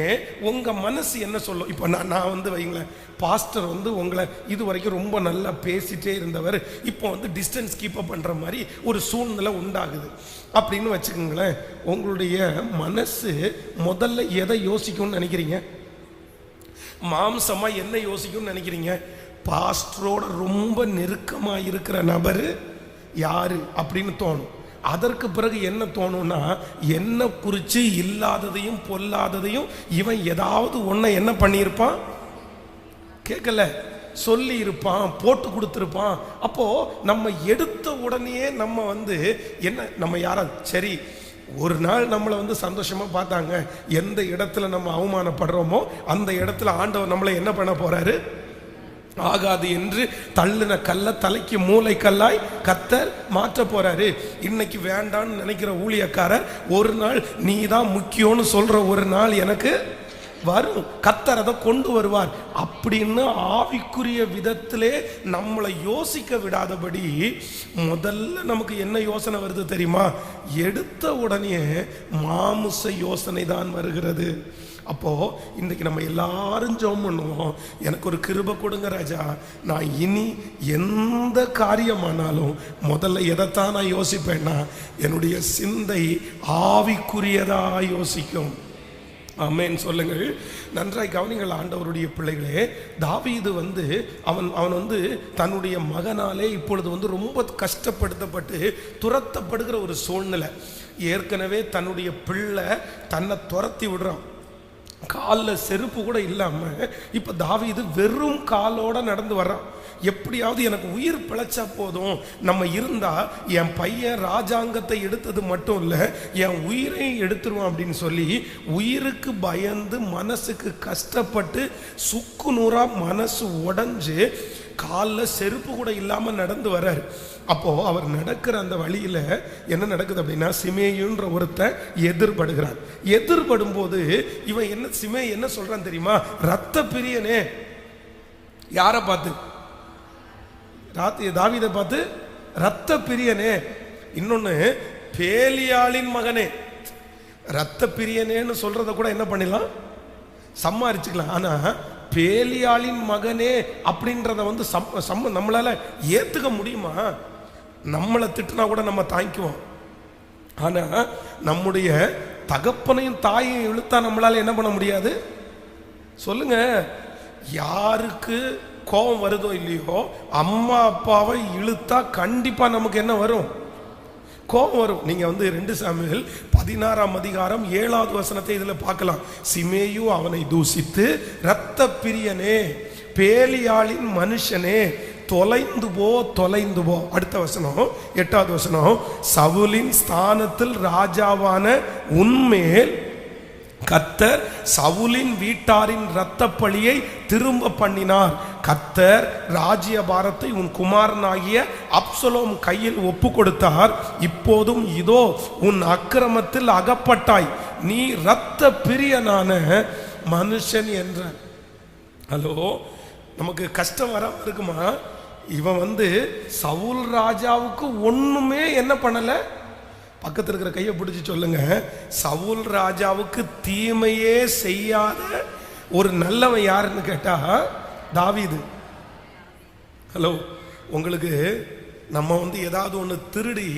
உங்கள் மனசு என்ன சொல்லும்? இப்போ நான் வந்து வைங்களேன், பாஸ்டர் வந்து உங்களை இது வரைக்கும் ரொம்ப நல்லா பேசிட்டே இருந்தவர் இப்போ வந்து டிஸ்டன்ஸ் கீப்பப் பண்ணுற மாதிரி ஒரு சூழ்நிலை உண்டாகுது அப்படின்னு வச்சுக்கோங்களேன். உங்களுடைய மனசு முதல்ல எதை யோசிக்கும்னு நினைக்கிறீங்க? மாம்சமாக என்ன யோசிக்கும்னு நினைக்கிறீங்க? பாஸ்டரோட ரொம்ப நெருக்கமாக இருக்கிற நபர் யாரு அப்படின்னு தோணும். அதற்கு பிறகு என்ன தோணும்னா, என்ன குறித்து இல்லாததையும் பொல்லாததையும் இவன் ஏதாவது ஒன்றை என்ன பண்ணியிருப்பான், கேட்கல சொல்லி இருப்பான், போட்டு கொடுத்துருப்பான். அப்போ நம்ம எடுத்த உடனே நம்ம வந்து என்ன, நம்ம யாராவது சரி ஒரு நாள் நம்மளை வந்து சந்தோஷமா பார்த்தாங்க, எந்த இடத்துல நம்ம அவமானப்படுறோமோ அந்த இடத்துல ஆண்டவர் நம்மளை என்ன பண்ண போறாரு, ஆகாது என்று தள்ளின கல்ல தலைக்கு மூளை கல்லாய் கர்த்தர் மாற்ற போறாரு. இன்னைக்கு வேண்டான்னு நினைக்கிற ஊழியக்காரர் ஒரு நாள் நீ தான் முக்கியம்னு சொல்ற ஒரு நாள் எனக்கு வரும், கர்த்தர் அதை கொண்டு வருவார் அப்படின்னு ஆவிக்குரிய விதத்திலே நம்மளை யோசிக்க விடாதபடி முதல்ல நமக்கு என்ன யோசனை வருது தெரியுமா? எடுத்த உடனே மாம்ச யோசனை தான் வருகிறது. அப்போ இன்னைக்கு நம்ம எல்லாரும் ஜெபம் பண்ணுவோம், எனக்கு ஒரு கிருபை கொடுங்க ராஜா, நான் இனி எந்த காரியமானாலும் முதல்ல எதைத்தான் நான் யோசிப்பேன்னா என்னுடைய சிந்தை ஆவிக்குரியதா யோசிக்கும். ஆமென் சொல்லுங்கள். நன்றாய் கவனிங்கள் ஆண்டவருடைய பிள்ளைகளே. தாவீது வந்து அவன் வந்து தன்னுடைய மகனாலே இப்பொழுது வந்து ரொம்ப கஷ்டப்படுத்தப்பட்டு துரத்தப்படுகிற ஒரு சூழ்நிலை. ஏற்கனவே தன்னுடைய பிள்ளை தன்னை துரத்தி விடுறான், காலில் செருப்பு கூட இல்லாமல் இப்போ தாவீது வெறும் காலோட நடந்து வர்றான். எப்படியாவது எனக்கு உயிர் பிழைச்சா போதும், நம்ம இருந்தா என் பையன் ராஜாங்கத்தை எடுத்தது மட்டும் இல்லை என் உயிரையும் எடுத்துருவான் அப்படின்னு சொல்லி உயிருக்கு பயந்து மனசுக்கு கஷ்டப்பட்டு சுக்கு நூறா மனசு உடைஞ்சு காலில் செருப்பு கூட இல்லாமல் நடந்து வர்றாரு. அப்போ அவர் நடக்கிற அந்த வழியில என்ன நடக்குது அப்படின்னா, சிமேயுன்ற ஒருத்தன் எதிர்படுகிறான். எதிர்படும் போது இவன் என்ன, சிமே என்ன சொல்றான் தெரியுமா? ரத்த பிரியனே. யாரை பார்த்து? தாவீதை பார்த்து ரத்த பிரியனே. இன்னொன்னு பேலியாளின் மகனே. ரத்த பிரியனேன்னு சொல்றத கூட என்ன பண்ணிடலாம், சம்மாரிச்சுக்கலாம். ஆனா பேலியாளின் மகனே அப்படின்றத வந்து நம்மளால ஏத்துக்க முடியுமா? நம்மளை திட்டினா கூட நம்ம தாங்கிக்குவோம். ஆனா நம்முடைய தகப்பனையும் தாயையும் இழுத்தா நம்மளால என்ன பண்ண முடியாது சொல்லுங்க. யாருக்கு கோபம் வருதோ இல்லையோ, அம்மா அப்பாவை இழுத்தா கண்டிப்பா நமக்கு என்ன வரும், கோபம் வரும். நீங்க வந்து 2 சாமுவேல் 16ஆம் அதிகாரம் 7வது வசனத்தை இதுல பார்க்கலாம். சிமேயு அவனை தூசித்து, இரத்த பிரியனே, பேலியாளின் மனுஷனே, தொலைந்து போ தொலைந்து போ. அடுத்த வசனம் 8வது வசனம், சவுலின் ஸ்தானத்தில் ராஜாவான உன்மேல் கர்த்தர் சவுலின் வீட்டாரின் இரத்த பழியை திரும்ப பண்ணினார். கர்த்தர் ராஜ்யபாரத்தை உன் குமாரனாகிய அப்சலோம் கையில் ஒப்பு கொடுத்தார். இப்போதும் இதோ உன் அக்கிரமத்தில் அகப்பட்டாய், நீ இரத்த பிரியனான மனுஷன் என்றார். ஹலோ, நமக்கு கஷ்டம் வராம இருக்குமா? இவன் வந்து சவுல் ராஜாவுக்கு ஒண்ணுமே என்ன பண்ணல. பக்கத்தில் இருக்கிற கையை பிடிச்சி சொல்லுங்க, சவுல் ராஜாவுக்கு தீமையே செய்யாத ஒரு நல்லவன் யாருன்னு கேட்டா தாவீது. ஹலோ, உங்களுக்கு நம்ம வந்து ஏதாவது ஒன்று திருடி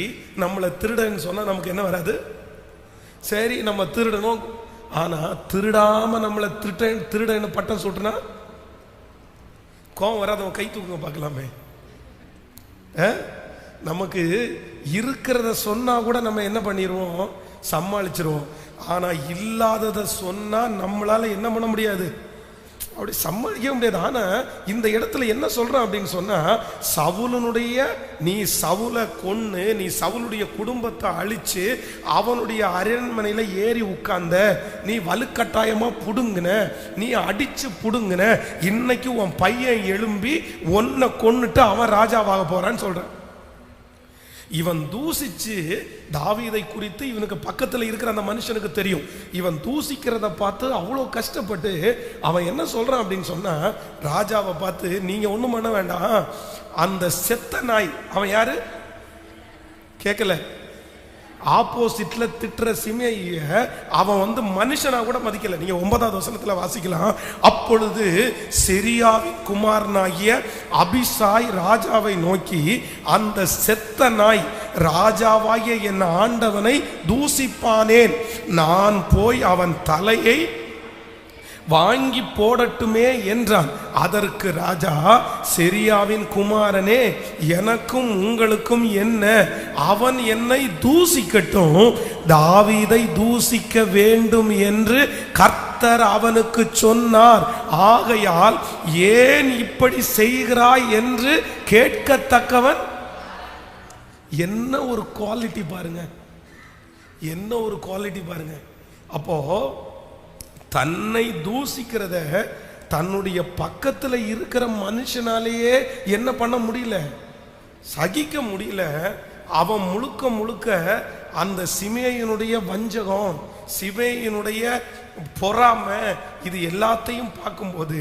நம்மளை திருடன்னு சொன்னா நமக்கு என்ன வராது? சரி, நம்ம திருடணும். ஆனா திருடாம நம்மளை திருடன்னு பட்டம் சுட்டுனா கோவம் வராதவன் கை தூக்குங்க பார்க்கலாமே. நமக்கு இருக்கிறத சொன்னா கூட நம்ம என்ன பண்ணிடுவோம், சமாளிச்சிருவோம். ஆனா இல்லாததை சொன்னா நம்மளால என்ன பண்ண முடியாது, அப்படி சமாளிக்க முடியாது. ஆனா இந்த இடத்துல என்ன சொல்றான் அப்படின்னு சொன்னா, சவுலனுடைய நீ சவுலை கொன்னு நீ சவுலுடைய குடும்பத்தை அழிச்சு அவனுடைய அரண்மனையில ஏறி உட்கார்ந்த, நீ வலுக்கட்டாயமா புடுங்கின, நீ அடிச்சு புடுங்கின, இன்னைக்கு உன் பையன் எழும்பி ஒன்ன கொன்னுட்டு அவன் ராஜாவாக போறான்னு சொல்றான். இவன் தூசிச்சு தாவீதை குறித்து இவனுக்கு பக்கத்தில் இருக்கிற அந்த மனுஷனுக்கு தெரியும். இவன் தூசிக்கிறத பார்த்து அவ்வளோ கஷ்டப்பட்டு அவன் என்ன சொல்றான் அப்படின்னு சொன்னா, ராஜாவை பார்த்து நீங்க ஒண்ணும் பண்ண வேண்டாம், அந்த செத்த நாய், அவன் யாரு கேட்கல, ஆப்போசிட்ல திட்டுற சிமேயிய அவன் வந்து மனுஷனா கூட மதிக்கல. நீங்க 9வது வசனத்துல வாசிக்கலாம். அப்பொழுது சிரியாவின் குமாரனாகிய அபிசாய் ராஜாவை நோக்கி, அந்த செத்த நாய் ராஜாவாகிய என் ஆண்டவனை தூசிப்பானேன், நான் போய் அவன் தலையை வாங்கி போடட்டுமே என்றான். அதற்கு ராஜா, சிரியாவின் குமாரனே, எனக்கும் உங்களுக்கும் என்ன, அவன் என்னை தூசிக்கட்டும், தாவீதை தூசிக்க வேண்டும் என்று கர்த்தர் அவனுக்கு சொன்னார், ஆகையால் ஏன் இப்படி செய்கிறாய் என்று கேட்கத்தக்கவன். என்ன ஒரு குவாலிட்டி பாருங்க, என்ன ஒரு குவாலிட்டி பாருங்க. அப்போ தன்னை தூசிக்கிறத தன்னுடைய பக்கத்தில் இருக்கிற மனுஷனாலேயே என்ன பண்ண முடியல, சகிக்க முடியல. அவன் முழுக்க முழுக்க அந்த சிமேயினுடைய வஞ்சகம், சிமேயினுடைய பொறாமை, இது எல்லாத்தையும் பார்க்கும்போது,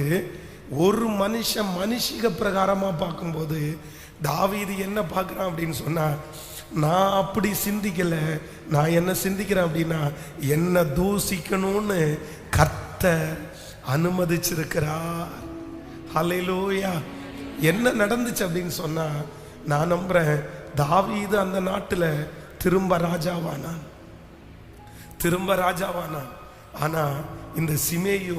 ஒரு மனுஷிக பிரகாரமா பார்க்கும்போது தாவீது என்ன பார்க்குறான் அப்படின்னு சொன்னா, நான் அப்படி சிந்திக்கல, நான் என்ன சிந்திக்கிறேன் அப்படின்னா, என்ன தூசிக்கணும்னு கர்த்தர் அனுமதிச்சிருக்கிறார். ஹல்லேலூயா. என்ன நடந்துச்சு அப்படின்னு சொன்னா, நான் நம்புறேன் தாவீது அந்த நாட்டுல திரும்ப ராஜாவானான். ஆனா இந்த சிமேயு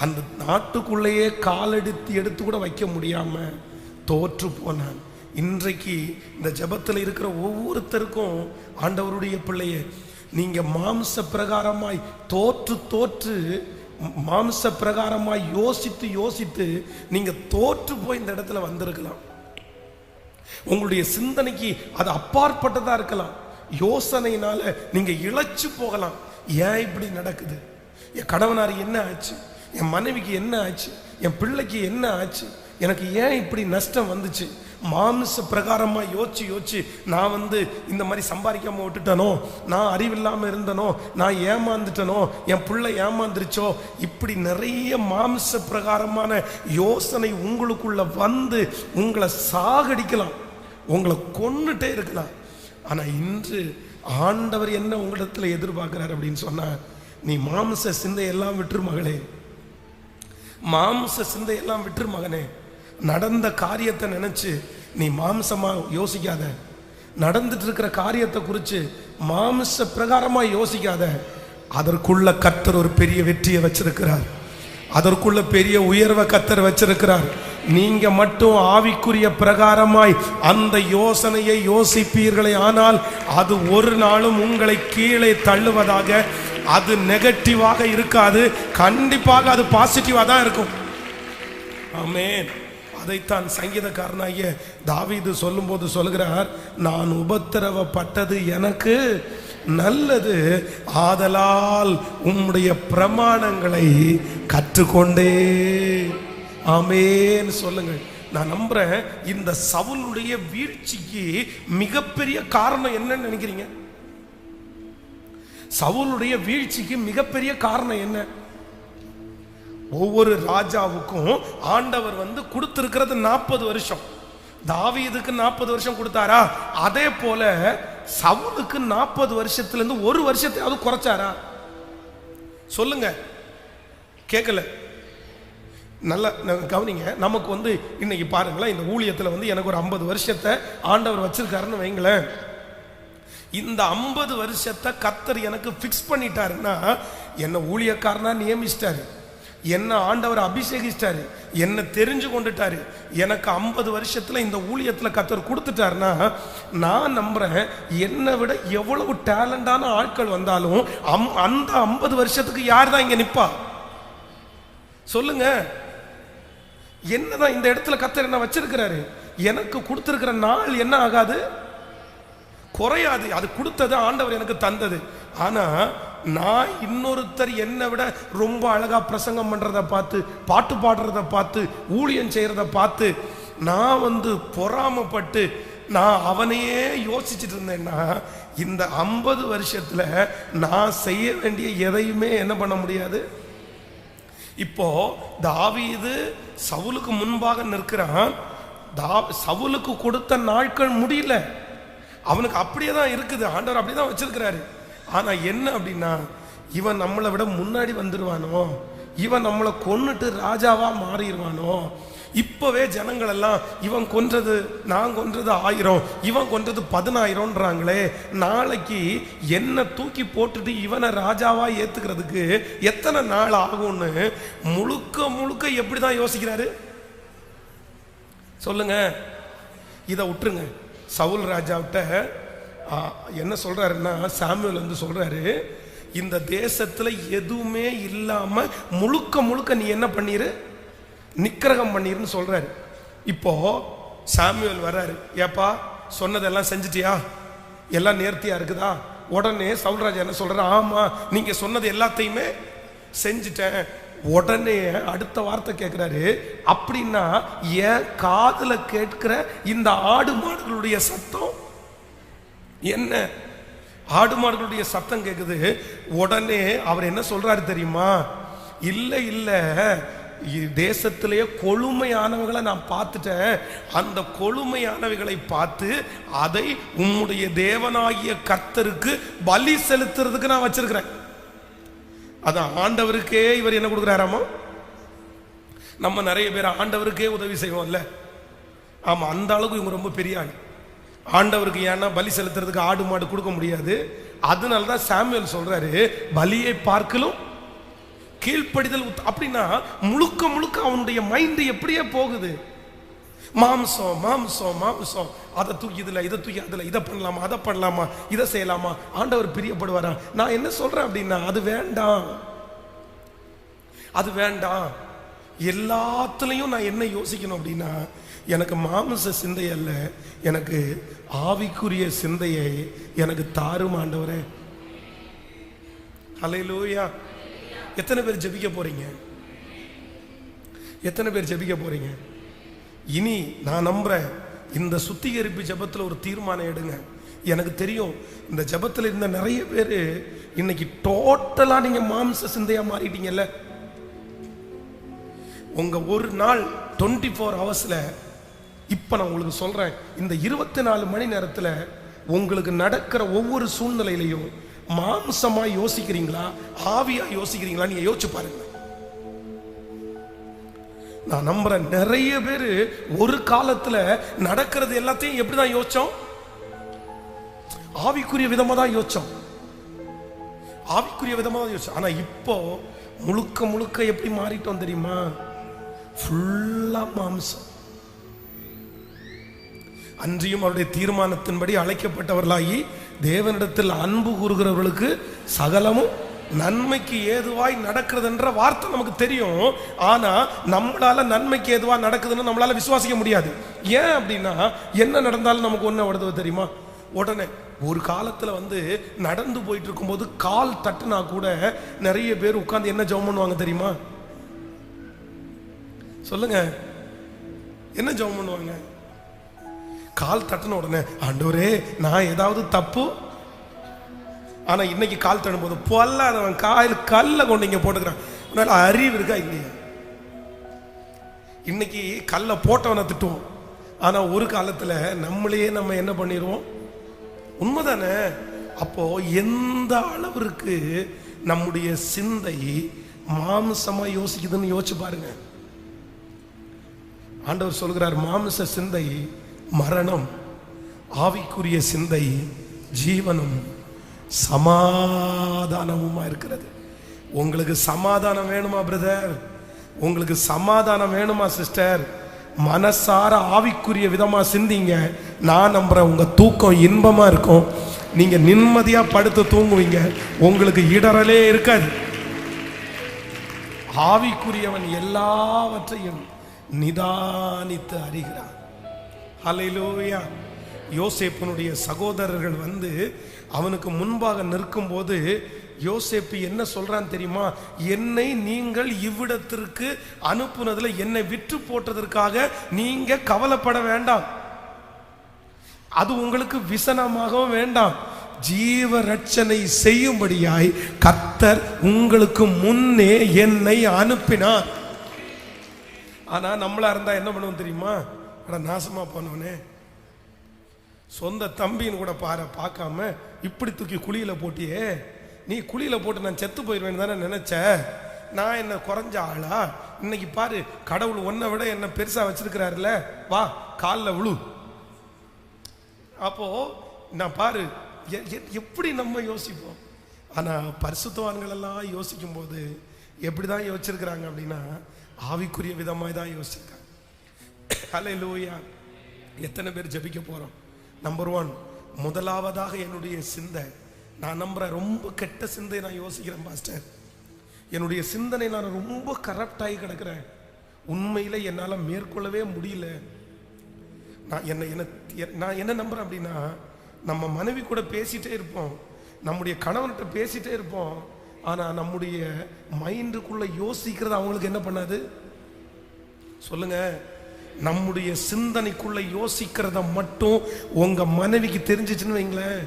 அந்த நாட்டுக்குள்ளேயே காலெடுத்து கூட வைக்க முடியாம தோற்று போனான். இன்றைக்கு இந்த ஜெபத்தில் இருக்கிற ஒவ்வொருத்தருக்கும் ஆண்டவருடைய பிள்ளையே, நீங்க மாம்ச பிரகாரமாய் தோற்று மாம்ச பிரகாரமாய் யோசித்து நீங்க தோற்று போய் இந்த இடத்துல வந்திருக்கலாம். உங்களுடைய சிந்தனைக்கு அது அப்பாற்பட்டதா இருக்கலாம். யோசனையினால நீங்க இழைச்சு போகலாம். ஏன் இப்படி நடக்குது, என் கணவனார் என்ன ஆச்சு, என் மனைவிக்கு என்ன ஆச்சு, என் பிள்ளைக்கு என்ன ஆச்சு, எனக்கு ஏன் இப்படி நஷ்டம் வந்துச்சு. மாம்ச பிரகாரமா யோசிச்சு நான் வந்து இந்த மாதிரி சம்பாதிக்காம விட்டுட்டனோ, நான் அறிவில்லாம இருந்தனோ, நான் ஏமாந்துட்டனோ, என் பிள்ளை ஏமாந்துருச்சோ, இப்படி நிறைய மாம்ச பிரகாரமான யோசனை உங்களுக்குள்ள வந்து உங்களை சாகடிக்கலாம். உங்களை கொன்னுட்டே இருக்கலாம். ஆனா இன்று ஆண்டவர் என்ன உங்களிடத்துல எதிர்பார்க்கிறார் அப்படின்னு சொன்னா, நீ மாம்ச சிந்தையெல்லாம் விட்டுரு மகளே, மாம்ச சிந்தையெல்லாம் விட்டுரு மகனே. நடந்த காரியத்தை நினைச்சு நீ மாம்சமா யோசிக்காத, நடந்துட்டு இருக்கிற காரியத்தை குறித்து மாம்ச பிரகாரமா யோசிக்காத. அதற்குள்ள கர்த்தர் ஒரு பெரிய வெற்றியை வச்சிருக்கிறார், அதற்குள்ள பெரிய உயர்வை கர்த்தர் வச்சிருக்கிறார். நீங்க மட்டும் ஆவிக்குரிய பிரகாரமாய் அந்த யோசனையை யோசிப்பீர்களே ஆனால் அது ஒரு நாளும் உங்களை கீழே தள்ளுவதாக, அது நெகட்டிவாக இருக்காது, கண்டிப்பாக அது பாசிட்டிவா தான் இருக்கும். ஆமென். அதைத்தான் சங்கீதக்காரனாகிய தாவீது சொல்லும்போது சொல்கிறார், நான் உபத்திரவப்பட்டது எனக்கு நல்லது, ஆதலால் உம்முடைய பிரமாணங்களை கற்றுக்கொண்டே. ஆமென் சொல்லுங்கள். நான் நம்புறேன் இந்த சவுலுடைய வீழ்ச்சிக்கு மிகப்பெரிய காரணம் என்னன்னு நினைக்கிறீங்க? சவுலுடைய வீழ்ச்சிக்கு மிகப்பெரிய காரணம் என்ன? ஒவ்வொரு ராஜாவுக்கும் ஆண்டவர் கொடுத்திருக்கிறது 40 வருஷம். தாவீதுக்கு 40 வருஷம் கொடுத்தாரா? அதே போல சவுலுக்கு 40 வருஷத்துல இருந்து ஒரு வருஷத்தையாவது குறைச்சாரா? சொல்லுங்க, கேட்கல. நல்லா கவனிங்க. நமக்கு இன்னைக்கு பாருங்களேன், இந்த ஊழியத்தில் எனக்கு ஒரு 50 வருஷத்தை ஆண்டவர் வச்சிருக்காருன்னு வைங்களேன். இந்த 50 வருஷத்தை கர்த்தர் எனக்கு பிக்ஸ் பண்ணிட்டாருன்னா, என்ன ஊழியக்காரனா நியமிச்சிட்டாரு, என்ன ஆண்டவர் அபிஷேகிச்சிட்டாரு, என்ன தெரிஞ்சு கொண்டுட்டாரு, எனக்கு 50 வருஷத்துல இந்த ஊழியத்துல கர்த்தர் கொடுத்துட்டாருன்னா, நான் நம்புறேன் என்னை விட எவ்வளவு டேலண்டான ஆட்கள் வந்தாலும் அந்த 50 வருஷத்துக்கு யார் தான் இங்க நிப்பா? சொல்லுங்க. என்னதான் இந்த இடத்துல கர்த்தர் என்ன வச்சிருக்கிறாரு? எனக்கு கொடுத்திருக்கிற நாள் என்ன ஆகாது, குறையாது. அது கொடுத்தது ஆண்டவர் எனக்கு தந்தது. ஆனா நான் இன்னொருத்தர் என்னை விட ரொம்ப அழகா பிரசங்கம் பண்றத பார்த்து, பாட்டு பாடுறத பார்த்து, ஊழியம் செய்யறத பார்த்து நான் பொறாமப்பட்டு நான் அவனையே யோசிச்சுட்டு இருந்தேன்னா, இந்த 50 வருஷத்துல நான் செய்ய வேண்டிய எதையுமே என்ன பண்ண முடியாது. இப்போ தாவீது சவுலுக்கு முன்பாக நிற்கிறான். சவுலுக்கு கொடுத்த நாட்கள் முடியல, அவனுக்கு அப்படியே தான் இருக்குது, ஆண்டவர் அப்படிதான் வச்சிருக்கிறாரு. ஆனா என்ன அப்படின்னா, இவன் நம்மளை விட முன்னாடி வந்துருவானோ, இவன் நம்மளை கொன்னுட்டு ராஜாவா மாறிடுவானோ. இப்பவே ஜனங்கள் எல்லாம் இவன் கொன்றது, நான் கொன்றது 1000, இவன் கொன்றது 10000ன்றாங்களே, நாளைக்கு என்ன தூக்கி போட்டுட்டு இவனை ராஜாவா ஏத்துக்கிறதுக்கு எத்தனை நாள் ஆகும்னு முழுக்க முழுக்க எப்படிதான் யோசிக்கிறாரு? சொல்லுங்க. இதை விட்டுருங்க. சவுல் ராஜாவிட்ட என்ன சொல்றாருன்னா, சாமுவேல் சொல்றாரு, இந்த தேசத்துல எதுவுமே இல்லாம முழுக்க முழுக்க நீ என்ன பண்ணிரு, நிக்கிரகம் பண்ணிருன்னு சொல்றாரு. இப்போ சாமுவேல் வர்றாரு, ஏப்பா சொன்னதெல்லாம் செஞ்சிட்டியா, எல்லாம் நேர்த்தியா இருக்குதா? உடனே சவுல் ராஜா என்ன சொல்றாரு, ஆமா நீங்க சொன்னது எல்லாத்தையுமே செஞ்சிட்டேன். உடனே அடுத்த வார்த்தை கேட்கிறாரு, அப்படின்னா என் காதுல கேட்கிற இந்த ஆடு மாடுகளுடைய சத்தம் என்ன? ஆடு மாடுகளுடைய சத்தம் கேட்குது. உடனே அவர் என்ன சொல்றாரு தெரியுமா? இல்ல இல்ல, தேசத்திலேயே கொழுமையானவர்களை நான் பார்த்துட்டேன், அந்த கொழுமையானவைகளை பார்த்து அதை உம்முடைய தேவனாகிய கர்த்தருக்கு பலி செலுத்துறதுக்கு நான் வச்சிருக்கிறேன். அதான் ஆண்டவருக்கே இவர் என்ன கொடுக்குறாராமா? நம்ம நிறைய பேர் ஆண்டவருக்கே உதவி செய்வோம்ல. ஆமா, அந்த அளவுக்கு இவங்க ரொம்ப பெரிய ஆள். ஆண்டவருக்கு ஏன்னா பலி செலுத்துறதுக்கு ஆடு மாடு கொடுக்க முடியாது. அதனாலதான் சாமுவேல் சொல்றாரு, பலியை பார்க்கலும் கீழ்ப்படிதல். அப்படின்னா முழுக்க முழுக்க அவனுடைய மைண்ட் எப்படியே போகுது, மாம்சம் மாம்சம் மாம்சம். அதை தூக்கி இதுல, இதை தூக்கி அதுல, இதை பண்ணலாமா, அதை பண்ணலாமா, இதை செய்யலாமா, ஆண்டவர் பிரியப்படுவாரா? நான் என்ன சொல்றேன் அப்படின்னா, அது வேண்டாம், அது வேண்டாம். எல்லாத்துலயும் நான் என்ன யோசிக்கணும் அப்படின்னா, எனக்கு மாம்ச சிந்தை அல்ல, எனக்கு ஆவிக்குரிய சிந்தையை எனக்கு தாரும் ஆண்டவரே. ஹல்லேலூயா. எத்தனை பேர் ஜெபிக்க போறீங்க? எத்தனை பேர் ஜெபிக்க போறீங்க? இனி நான் நம்புறேன், இந்த சுத்திகரிப்பு ஜெபத்தில் ஒரு தீர்மானம் எடுங்க. எனக்கு தெரியும் இந்த ஜெபத்தில் இருந்த நிறைய பேர் இன்னைக்கு டோட்டலா நீங்க மாம்ச சிந்தையா மாறிட்டீங்கல்ல. உங்க ஒரு நாள் 24 ஹவர்ஸ்ல இப்ப நான் உங்களுக்கு சொல்றேன், இந்த 24 மணி நேரத்துல உங்களுக்கு நடக்கிற ஒவ்வொரு சூழ்நிலையிலையும் மாம்சமா யோசிக்கிறீங்களா, ஆவியா யோசிக்கிறீங்களா? நீங்க யோசிச்சு பாருங்க. நான் நம்புறேன் நிறைய பேரு ஒரு காலத்துல நடக்கிறது எல்லாத்தையும் எப்படிதான் யோசிச்சோம்? ஆவிக்குரிய விதமா தான் யோசிச்சோம், ஆவிக்குரிய விதமா தான் யோசிச்சோம். ஆனா இப்போ முழுக்க முழுக்க எப்படி மாறிட்டோம் தெரியுமா? ஃபுல்லா மாம்சம். அன்றியும் அவருடைய தீர்மானத்தின்படி அழைக்கப்பட்டவர்களாகி தேவனிடத்தில் அன்பு கூறுகிறவர்களுக்கு சகலமும் நன்மைக்கு ஏதுவாய் நடக்கிறது என்ற வார்த்தை நமக்கு தெரியும். ஆனா நம்மளால நன்மைக்கு ஏதுவா நடக்குதுன்னு நம்மளால விசுவாசிக்க முடியாது. ஏன் அப்படின்னா, என்ன நடந்தாலும் நமக்கு ஒண்ணு வருது தெரியுமா? உடனே ஒரு காலத்துல நடந்து போயிட்டு இருக்கும்போது கால் தட்டுனா கூட நிறைய பேர் உட்கார்ந்து என்ன ஜெபம் பண்ணுவாங்க தெரியுமா? சொல்லுங்க, என்ன ஜெபம் பண்ணுவாங்க? கால் தட்டின உடனே, ஆண்டவரே நான் ஏதாவது தப்பு. ஆனா இன்னைக்கு கால் தட்டும் போது பொல்லாதவன் காயில் கல்ல கொண்டு இங்க போட்டுக்கிறான். அறிவு இருக்கா இல்லையா? இன்னைக்கு கல்ல போட்டவனை திட்டுவோம், ஆனா ஒரு காலத்துல நம்மளையே நம்ம என்ன பண்ணிடுவோம்? உண்மைதானே? அப்போ எந்த அளவிற்கு நம்முடைய சிந்தை மாம்சமா யோசிக்குதுன்னு யோசிச்சு பாருங்க. ஆண்டவர் சொல்கிறார், மாம்ச சிந்தை மரணம், ஆவிக்குரிய சிந்தை ஜீவனும் சமாதானமுமா இருக்கிறது. உங்களுக்கு சமாதானம் வேணுமா பிரதர்? உங்களுக்கு சமாதானம் வேணுமா சிஸ்டர்? மனசார ஆவிக்குரிய விதமா சிந்திங்க. நான் நம்புறேன் உங்க தூக்கம் இன்பமா இருக்கும். நீங்க நிம்மதியா படுத்து தூங்குவீங்க. உங்களுக்கு இடரலே இருக்காது. ஆவிக்குரியவன் எல்லாவற்றையும் நிதானித்து அறிகிறான். ஹல்லேலூயா. யோசேப்பினுடைய சகோதரர்கள் அவனுக்கு முன்பாக நிற்கும் போது யோசேப்பு என்ன சொல்றான் தெரியுமா? என்னை நீங்கள் இவ்விடத்திற்கு அனுப்புனதுல என்னை விற்று போட்டதற்காக நீங்க கவலைப்பட வேண்டாம், அது உங்களுக்கு விசனமாகவும் வேண்டாம். ஜீவ ரட்சனை செய்யும்படியாய் கர்த்தர் உங்களுக்கு முன்னே என்னை அனுப்பினார். ஆனா நம்மளா இருந்தா என்ன பண்ணுவோம் தெரியுமா? நாசமா போனவனே, சொந்த தம்பின்னு கூட பார்க்காம இப்படி தூக்கி குழியில போட்டியே, நீ குழியில போட்டு நான் செத்து போயிடுவேன் தானே நினைச்ச? நான் என்ன குறைஞ்ச ஆளா? இன்னைக்கு பாரு, கடவுள் உன்னை விட என்ன பெருசா வச்சிருக்கிறாருல, வா காலில் விழு. அப்போ நான் பாரு எப்படி நம்ம யோசிப்போம். ஆனா பரிசுத்தவான்கள் எல்லாம் யோசிக்கும் போது எப்படிதான் யோசிச்சிருக்கிறாங்க அப்படின்னா, ஆவிக்குரிய விதமாய் தான் யோசிச்சிருக்காங்க. ஹல்லேலூயா. எத்தனை பேர் ஜெபிக்க போறோம்? நம்பர் 1, முதலாவதாக என்னுடைய சிந்தை. நான் நம்புறேன் ரொம்ப கெட்ட சிந்தை நான் யோசிக்கிறேன் பாஸ்டர். என்னுடைய சிந்தனை நான் ரொம்ப கரப்ட் ஆகி கிடக்கிறேன். உண்மையில என்னால மேற்கொள்ளவே முடியல. நான் என்ன நம்புறேன் அப்படின்னா, நம்ம மனைவி கூட பேசிட்டே இருப்போம், நம்முடைய கணவன்கிட்ட பேசிட்டே இருப்போம். ஆனா நம்முடைய மைண்டுக்குள்ள யோசிக்கிறது அவங்களுக்கு என்ன பண்ணாது? சொல்லுங்க. நம்முடைய சிந்தனைக்குள்ள யோசிக்கிறத மட்டும் உங்க மனைவிக்கு தெரிஞ்சிச்சுன்னு வைங்களேன்,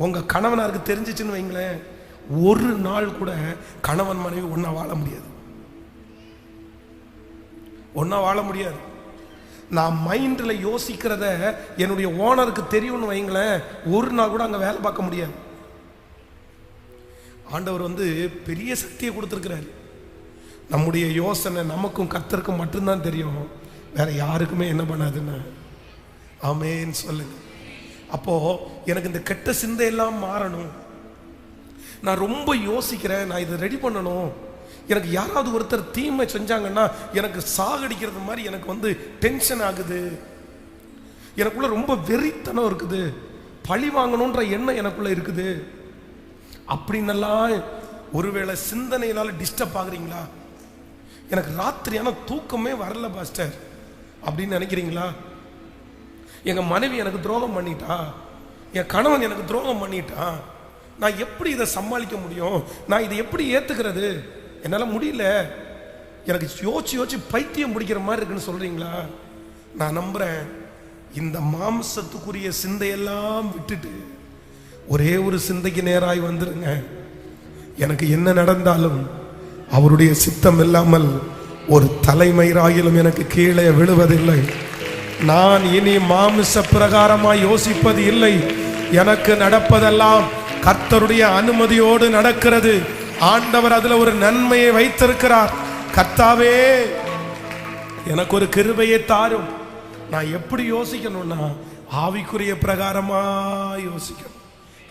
உங்க கணவனாருக்கு தெரிஞ்சிச்சுன்னு வைங்களேன், ஒரு நாள் கூட கணவன் மனைவி ஒன்னா வாழ முடியாது. ஒன்னா வாழ முடியாது. நான் மைண்ட்ல யோசிக்கிறத என்னுடைய ஓனருக்கு தெரியும்னு வைங்களேன், ஒரு நாள் கூட அங்க வேலை பார்க்க முடியாது. ஆண்டவர் பெரிய சக்தியை கொடுத்திருக்கிறார். நம்முடைய யோசனை நமக்கும் கர்த்தருக்கும் மட்டும்தான் தெரியும், வேற யாருக்குமே என்ன பண்ணாதுன்னு. ஆமென் சொல்லுங்க. அப்போ எனக்கு இந்த கெட்ட சிந்தை எல்லாம் மாறணும். நான் ரொம்ப யோசிக்கிறேன், நான் இதை ரெடி பண்ணணும். எனக்கு யாராவது ஒருத்தர் தீமை செஞ்சாங்கன்னா எனக்கு சாகடிக்கிறது மாதிரி எனக்கு டென்ஷன் ஆகுது. எனக்குள்ள ரொம்ப வெறித்தனம் இருக்குது, பழி வாங்கணுன்ற எண்ணம் எனக்குள்ள இருக்குது. அப்படின்னெல்லாம் ஒருவேளை சிந்தனையினால டிஸ்டர்ப் ஆகுறீங்களா? எனக்கு ராத்திரியான தூக்கமே வரல பாஸ்டர் அப்படின்னு நினைக்கிறீங்களா? எங்க மனைவி எனக்கு துரோகம் பண்ணிட்டா, என் கணவன் எனக்கு துரோகம் பண்ணிட்டான், நான் எப்படி இதை சமாளிக்க முடியும்? நான் இதை எப்படி ஏத்துக்கிறது? என்னால முடியல, எனக்கு யோசிச்சு யோசிச்சு பைத்தியம் பிடிக்கிற மாதிரி இருக்குன்னு சொல்றீங்களா? நான் நம்புறேன், இந்த மாம்சத்துக்குரிய சிந்தையெல்லாம் விட்டுட்டு ஒரே ஒரு சிந்தைக்கு நேராய் வந்துருங்க. எனக்கு என்ன நடந்தாலும் அவருடைய சித்தம் இல்லாமல் ஒரு தலைமயிராயிலும் எனக்கு கீழே விழுவதில்லை. நான் இனி மாமிச பிரகாரமாய் யோசிப்பது இல்லை. எனக்கு நடப்பதெல்லாம் கர்த்தருடைய அனுமதியோடு நடக்கிறது. ஆண்டவர் அதுல ஒரு நன்மையை வைத்திருக்கிறார். கர்த்தாவே எனக்கு ஒரு கிருபையை தாரும். நான் எப்படி யோசிக்கணும்னா ஆவிக்குரிய பிரகாரமா யோசிக்கணும்.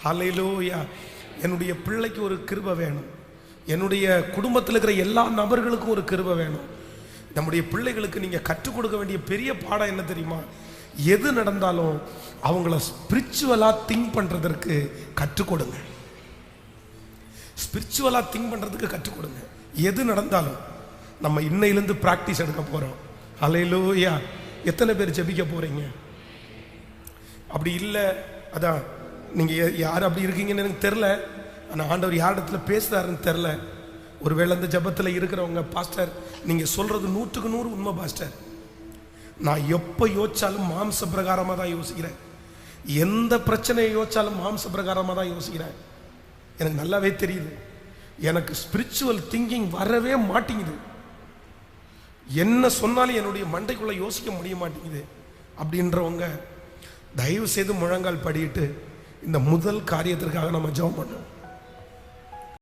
ஹல்லேலூயா. என்னுடைய பிள்ளைக்கு ஒரு கிருபை வேணும். என்னுடைய குடும்பத்தில் இருக்கிற எல்லா நபர்களுக்கும் ஒரு கிருபை வேணும். நம்முடைய பிள்ளைகளுக்கு நீங்க கற்றுக் கொடுக்க வேண்டிய பெரிய பாடம் என்ன தெரியுமா? எது நடந்தாலும் அவங்கள ஸ்பிரிச்சுவலா திங்க் பண்றதற்கு கற்றுக் கொடுங்க. ஸ்பிரிச்சுவலா திங்க் பண்றதுக்கு கற்றுக் கொடுங்க. எது நடந்தாலும் நம்ம இன்னையிலிருந்து பிராக்டிஸ் எடுக்க போறோம். ஹல்லேலூயா. எத்தனை பேர் ஜெபிக்க போறீங்க? அப்படி இல்லை, அதான் நீங்க யார் அப்படி இருக்கீங்கன்னு எனக்கு தெரியல. ஆனால் ஆண்டவர் யார் இடத்துல பேசுறாருன்னு தெரில. ஒருவேளை அந்த ஜபத்தில் இருக்கிறவங்க, பாஸ்டர் நீங்க சொல்றது 100க்கு 100 உண்மை பாஸ்டர். நான் எப்போ யோசிச்சாலும் மாம்ச பிரகாரமாக தான் யோசிக்கிறேன். எந்த பிரச்சனையை யோசிச்சாலும் மாம்ச பிரகாரமாக தான் யோசிக்கிறேன். எனக்கு நல்லாவே தெரியுது. எனக்கு ஸ்பிரிச்சுவல் திங்கிங் வரவே மாட்டேங்குது. என்ன சொன்னாலும் என்னுடைய மண்டைக்குள்ள யோசிக்க முடிய மாட்டேங்குது அப்படின்றவங்க தயவு செய்து முழங்கால் படிட்டு இந்த முதல் காரியத்திற்காக நம்ம ஜெபம் பண்ணோம்.